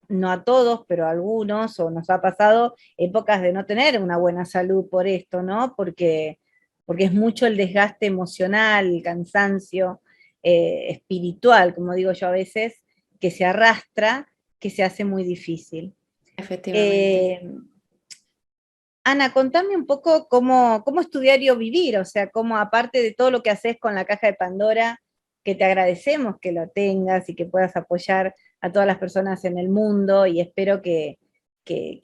no a todos, pero a algunos, o nos ha pasado épocas de no tener una buena salud por esto, ¿no? Porque es mucho el desgaste emocional, el cansancio espiritual, como digo yo a veces, que se arrastra, que se hace muy difícil. Efectivamente. Eh, Ana, contame un poco cómo es tu diario vivir, o sea, cómo aparte de todo lo que haces con la caja de Pandora, que te agradecemos que lo tengas y que puedas apoyar a todas las personas en el mundo, y espero que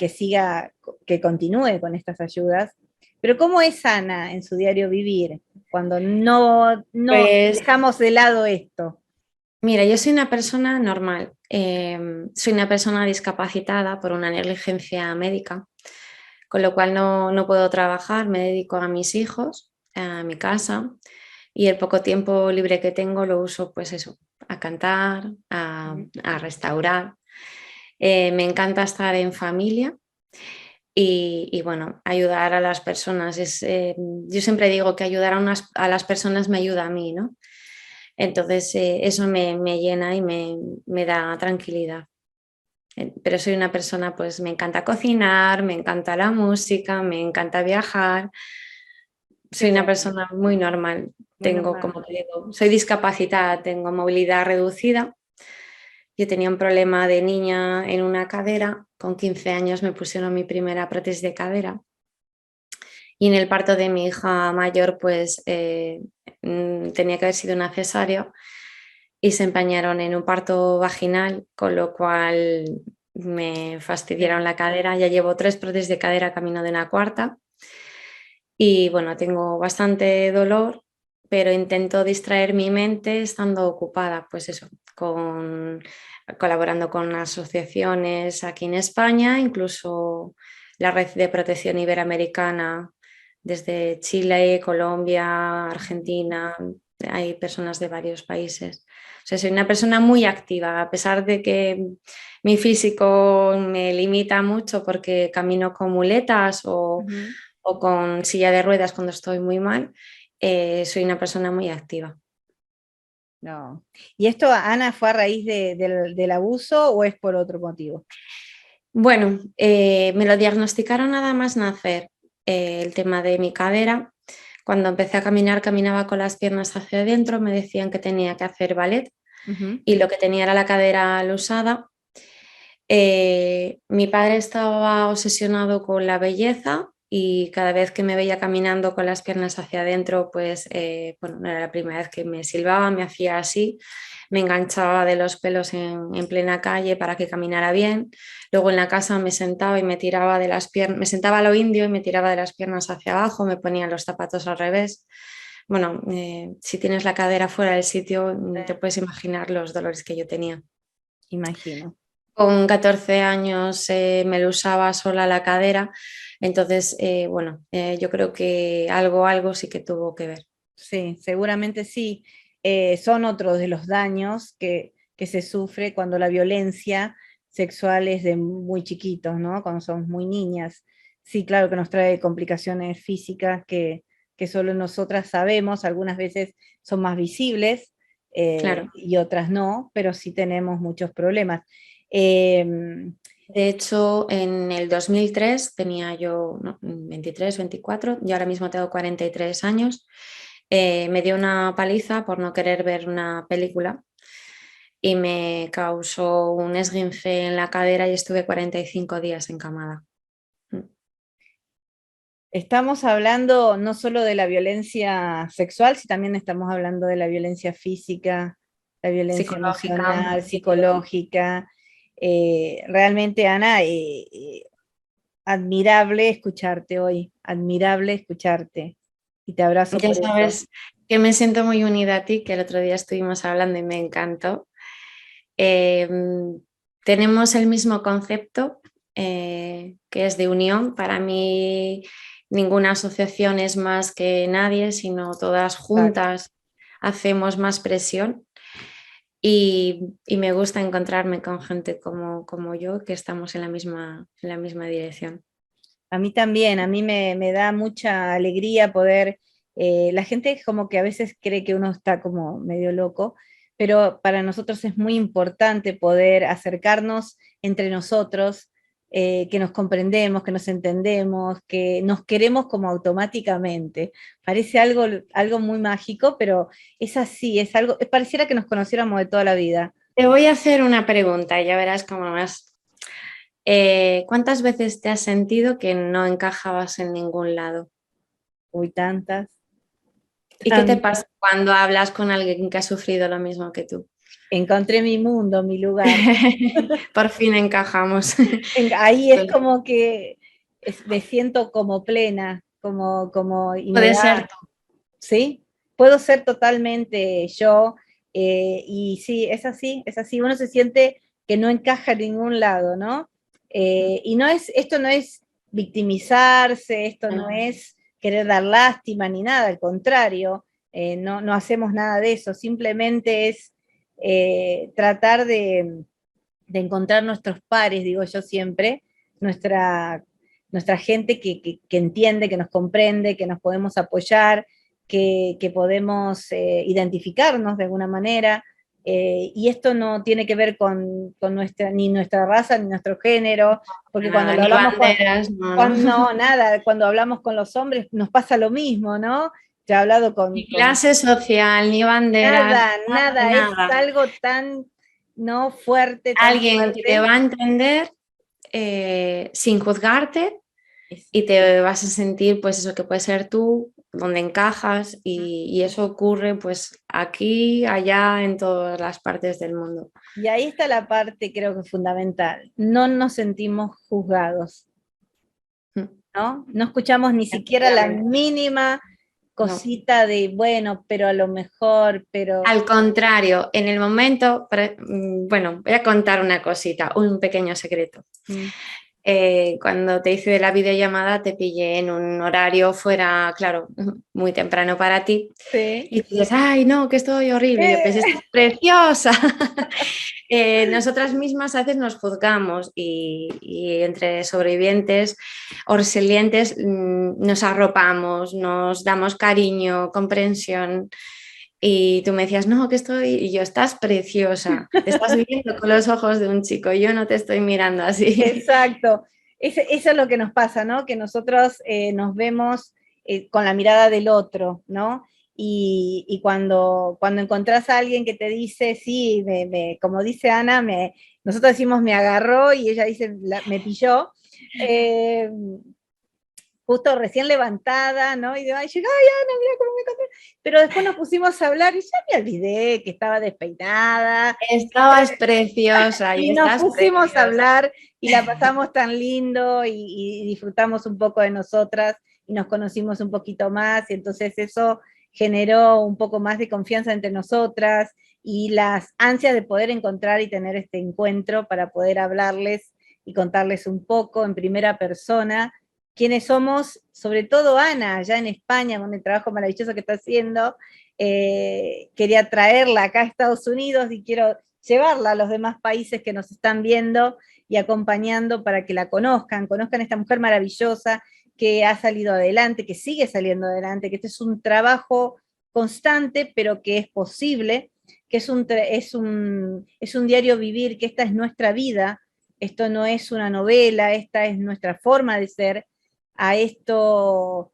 siga, que continúe con estas ayudas. Pero ¿cómo es Ana en su diario vivir cuando no Pues dejamos de lado esto? mira, yo soy una persona normal. Soy una persona discapacitada por una negligencia médica, con lo cual no puedo trabajar, me dedico a mis hijos, a mi casa y el poco tiempo libre que tengo lo uso pues eso, a cantar, a restaurar. Me encanta estar en familia y, bueno, ayudar a las personas. Yo siempre digo que ayudar a las personas me ayuda a mí, ¿no? Entonces eso me llena y me da tranquilidad. Pero soy una persona, pues me encanta cocinar, me encanta la música, me encanta viajar. Qué Soy una bueno, persona muy normal. menos Tengo, mal. como te digo, soy discapacitada, tengo movilidad reducida. Yo tenía un problema de niña en una cadera. Con 15 años me pusieron mi primera prótesis de cadera. Y en el parto de mi hija mayor, pues tenía que haber sido una cesárea y se empañaron en un parto vaginal, con lo cual me fastidiaron Sí. la cadera. Ya llevo 3 prótesis de cadera, camino de una cuarta. Y bueno, tengo bastante dolor, pero intento distraer mi mente estando ocupada, pues eso, colaborando con asociaciones aquí en España, incluso la Red de Protección Iberoamericana desde Chile, Colombia, Argentina, hay personas de varios países. O sea, soy una persona muy activa, a pesar de que mi físico me limita mucho porque camino con muletas Ujú. o con silla de ruedas cuando estoy muy mal, soy una persona muy activa. No. ¿Y esto, Ana, fue a raíz del abuso o es por otro motivo? Bueno, me lo diagnosticaron nada más nacer, el tema de mi cadera. Cuando empecé a caminar, caminaba con las piernas hacia adentro, me decían que tenía que hacer ballet Ujú. y lo que tenía era la cadera alusada. Mi padre estaba obsesionado con la belleza y cada vez que me veía caminando con las piernas hacia adentro, pues bueno, no era la primera vez que me silbaba, me hacía así, me enganchaba de los pelos en plena calle para que caminara bien. Luego en la casa me sentaba y me tiraba de las piernas, me sentaba a lo indio y me tiraba de las piernas hacia abajo, me ponía los zapatos al revés bueno, si tienes la cadera fuera del sitio, te puedes imaginar los dolores que yo tenía. Imagino. Con 14 años me lo usaba sola la cadera, entonces, bueno, yo creo que algo sí que tuvo que ver. Sí, seguramente sí. Son otros de los daños que se sufre cuando la violencia sexual es de muy chiquitos, ¿no? Cuando somos muy niñas. Sí, claro que nos trae complicaciones físicas que solo nosotras sabemos, algunas veces son más visibles Claro. y otras no, pero sí tenemos muchos problemas. Eh, De hecho, en el 2003 tenía yo 23, 24, y ahora mismo tengo 43 años. Me dio una paliza por no querer ver una película y me causó un esguince en la cadera y estuve 45 días encamada. Estamos hablando no solo de la violencia sexual, sino también estamos hablando de la violencia física, la violencia Psicológica. emocional, psicológica. Realmente, Ana, admirable escucharte hoy, admirable escucharte. Y te abrazo Ya por eso. sabes que me siento muy unida a ti, que el otro día estuvimos hablando y me encantó. Eh, Tenemos el mismo concepto, que es de unión. Para mí ninguna asociación es más que nadie, sino todas Exacto. juntas hacemos más presión y me gusta encontrarme con gente como yo, que estamos en la misma dirección. A mí también, a mí me da mucha alegría poder, la gente como que a veces cree que uno está como medio loco, pero para nosotros es muy importante poder acercarnos entre nosotros, que nos comprendemos, que nos entendemos, que nos queremos como automáticamente. Parece algo muy mágico, pero es así, es algo, pareciera que nos conociéramos de toda la vida. Te voy a hacer una pregunta y ya verás cómo vas. ¿Cuántas veces te has sentido que no encajabas en ningún lado? Uy, tantas, ¿Y qué te tantas. pasa cuando hablas con alguien que ha sufrido lo mismo que tú? Encontré mi mundo, mi lugar. Por fin encajamos. Ahí es como que me siento como plena, y me Puede da, ser tú. ¿sí? Puedo ser totalmente yo, y sí, es así, uno se siente que no encaja en ningún lado, ¿no? Y esto no es victimizarse, esto no es querer dar lástima ni nada, al contrario, no hacemos nada de eso, simplemente es tratar de encontrar nuestros pares, digo yo siempre, nuestra, nuestra gente que entiende, que nos comprende, que nos podemos apoyar, que podemos identificarnos de alguna manera. Y esto no tiene que ver con ni nuestra raza ni nuestro género, porque cuando Nada, lo ni hablamos banderas, no, no. no, nada, cuando hablamos con los hombres nos pasa lo mismo, ¿no? Ya he hablado Ni clase social, ni banderas, nada, nada, es nada. algo tan no fuerte, tan Alguien que te fuerte. va a entender sin juzgarte Es- y te vas a sentir, pues eso que puede ser tú, donde encajas y eso ocurre pues aquí, allá, en todas las partes del mundo. Y ahí está la parte, creo que fundamental. No nos sentimos juzgados, ¿no? No escuchamos ni siquiera la Efectivamente. mínima No. cosita de, bueno, pero a lo mejor, pero... Al contrario, en el momento, bueno, voy a contar una cosita, un pequeño secreto. Mm, Cuando te hice de la videollamada te pillé en un horario fuera, claro, muy temprano para ti. sí. Y dices, ay, no, que estoy horrible. Y yo, pues estás preciosa. Nosotras mismas a veces nos juzgamos y entre sobrevivientes o resilientes nos arropamos, nos damos cariño, comprensión. Y tú me decías, no, que estoy, y yo, estás preciosa, te estás viendo con los ojos de un chico, yo no te estoy mirando así. Exacto. Eso es lo que nos pasa, ¿no? Que nosotros nos vemos con la mirada del otro, ¿no? Y cuando encontrás a alguien que te dice, sí, como dice Ana, nosotros decimos me agarró y ella dice me pilló, eh, justo recién levantada, ¿no? Y digo, ay, llega, ay, Ana, mira cómo me encontré. Pero después nos pusimos a hablar y ya me olvidé que estaba despeinada, Estabas preciosa y y nos estás pusimos a preciosa. hablar y la pasamos tan lindo y disfrutamos un poco de nosotras y nos conocimos un poquito más y entonces eso generó un poco más de confianza entre nosotras y las ansias de poder encontrar y tener este encuentro para poder hablarles y contarles un poco en primera persona quiénes somos, sobre todo Ana, allá en España, con el trabajo maravilloso que está haciendo. Quería traerla acá a Estados Unidos y quiero llevarla a los demás países que nos están viendo y acompañando para que la conozcan a esta mujer maravillosa que ha salido adelante, que sigue saliendo adelante, que este es un trabajo constante, pero que es posible, que es un diario vivir, que esta es nuestra vida, esto no es una novela, esta es nuestra forma de ser, a esto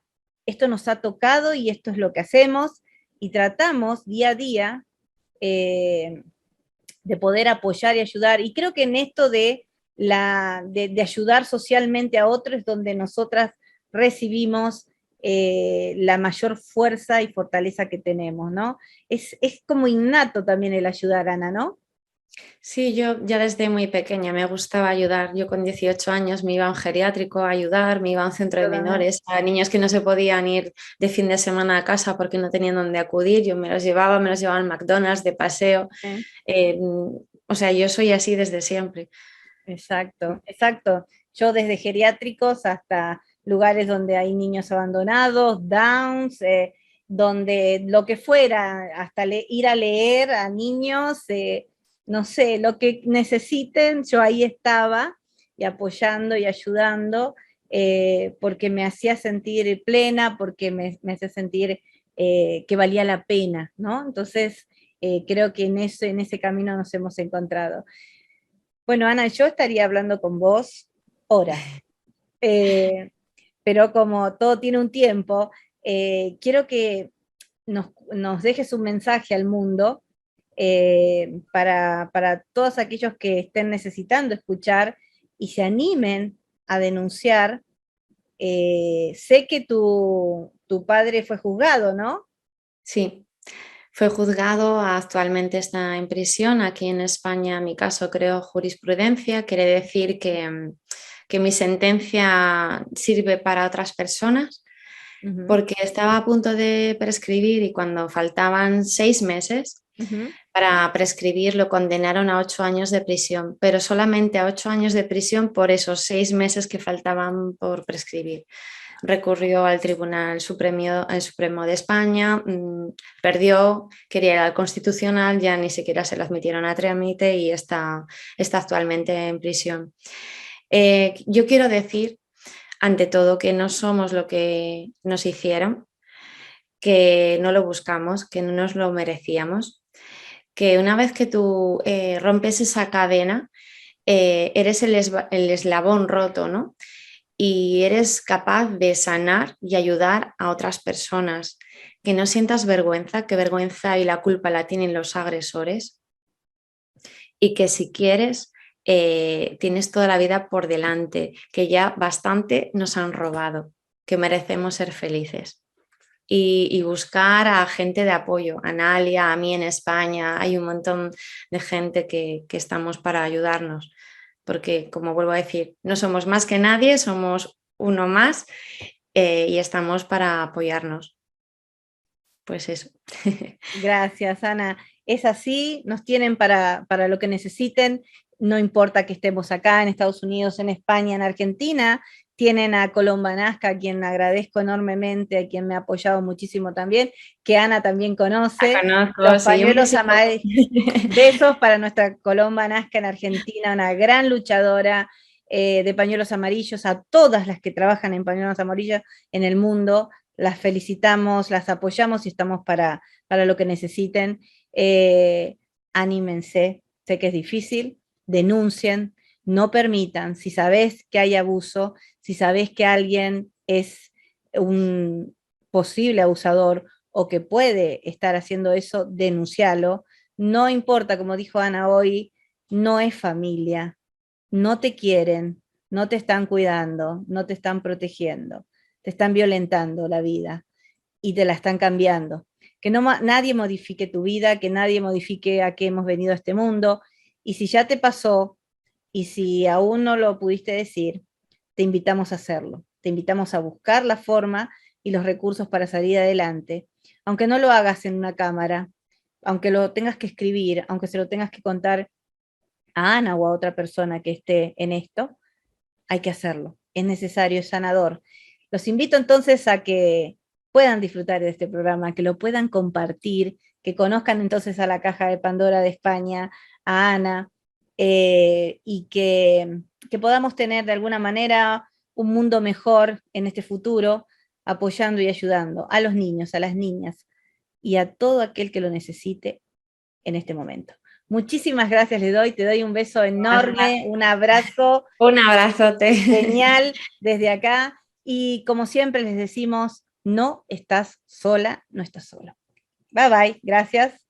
nos ha tocado y esto es lo que hacemos, y tratamos día a día eh, de poder apoyar y ayudar. Y creo que en esto de ayudar socialmente a otros es donde nosotras recibimos la mayor fuerza y fortaleza que tenemos, ¿no? Es como innato también el ayudar, Ana, ¿no? Sí, yo ya desde muy pequeña me gustaba ayudar. Yo con 18 años me iba a un geriátrico a ayudar, me iba a un centro de Yo también. menores, a niños que no se podían ir de fin de semana a casa porque no tenían dónde acudir. Yo me los llevaba al McDonald's de paseo. Eh, o sea, yo soy así desde siempre. Exacto, exacto. Yo desde geriátricos hasta lugares donde hay niños abandonados, downs, donde lo que fuera, hasta ir a leer a niños, no sé, lo que necesiten, yo ahí estaba y apoyando y ayudando, porque me hacía sentir plena, porque me hacía sentir que valía la pena, ¿no? Entonces, creo que en ese camino nos hemos encontrado. Bueno, Ana, yo estaría hablando con vos horas, eh, pero como todo tiene un tiempo, quiero que nos dejes un mensaje al mundo para todos aquellos que estén necesitando escuchar y se animen a denunciar. Sé que tu padre fue juzgado, ¿no? Sí, fue juzgado, actualmente está en prisión. Aquí en España, en mi caso, creo jurisprudencia, quiere decir que mi sentencia sirve para otras personas, Ujú, porque estaba a punto de prescribir y cuando faltaban 6 meses ujú. para prescribir lo condenaron a 8 años de prisión, pero solamente a 8 años de prisión por esos 6 meses que faltaban por prescribir. Recurrió al Tribunal Supremo, el Supremo de España, perdió, quería ir al Constitucional, ya ni siquiera se lo admitieron a trámite y está actualmente en prisión. Yo quiero decir, ante todo, que no somos lo que nos hicieron, que no lo buscamos, que no nos lo merecíamos, que una vez que tú rompes esa cadena, eres el eslabón roto, ¿no? Y eres capaz de sanar y ayudar a otras personas. Que no sientas vergüenza, que vergüenza y la culpa la tienen los agresores y que si quieres, tienes toda la vida por delante, que ya bastante nos han robado, que merecemos ser felices. Y buscar a gente de apoyo, a Nalia, a mí en España, hay un montón de gente que estamos para ayudarnos, porque como vuelvo a decir, no somos más que nadie, somos uno más y estamos para apoyarnos. Pues eso. Gracias, Ana. Es así, nos tienen para lo que necesiten, no importa que estemos acá en Estados Unidos, en España, en Argentina, tienen a Colomba Nazca, a quien agradezco enormemente, a quien me ha apoyado muchísimo también, que Ana también La conoce, conozco, los sí, un pañuelos besito. amarillos. Besos para nuestra Colomba Nazca en Argentina, una gran luchadora de pañuelos amarillos, a todas las que trabajan en pañuelos amarillos en el mundo, las felicitamos, las apoyamos y estamos para lo que necesiten. Eh, Anímense, sé que es difícil, denuncien, no permitan, si sabes que hay abuso, si sabes que alguien es un posible abusador o que puede estar haciendo eso, denuncialo. No importa, como dijo Ana hoy, no es familia, no te quieren, no te están cuidando, no te están protegiendo, te están violentando la vida y te la están cambiando. Que no nadie modifique tu vida, que nadie modifique a qué hemos venido a este mundo. Y si ya te pasó y si aún no lo pudiste decir, te invitamos a hacerlo. Te invitamos a buscar la forma y los recursos para salir adelante. Aunque no lo hagas en una cámara, aunque lo tengas que escribir, aunque se lo tengas que contar a Ana o a otra persona que esté en esto, hay que hacerlo. Es necesario, es sanador. Los invito entonces a que puedan disfrutar de este programa, que lo puedan compartir, que conozcan entonces a la Caja de Pandora de España, a Ana, y que podamos tener de alguna manera un mundo mejor en este futuro, apoyando y ayudando a los niños, a las niñas y a todo aquel que lo necesite en este momento. Muchísimas gracias te doy un beso enorme, un abrazo. Un abrazote. Genial desde acá y como siempre les decimos, no estás sola, no estás solo. Bye bye, gracias.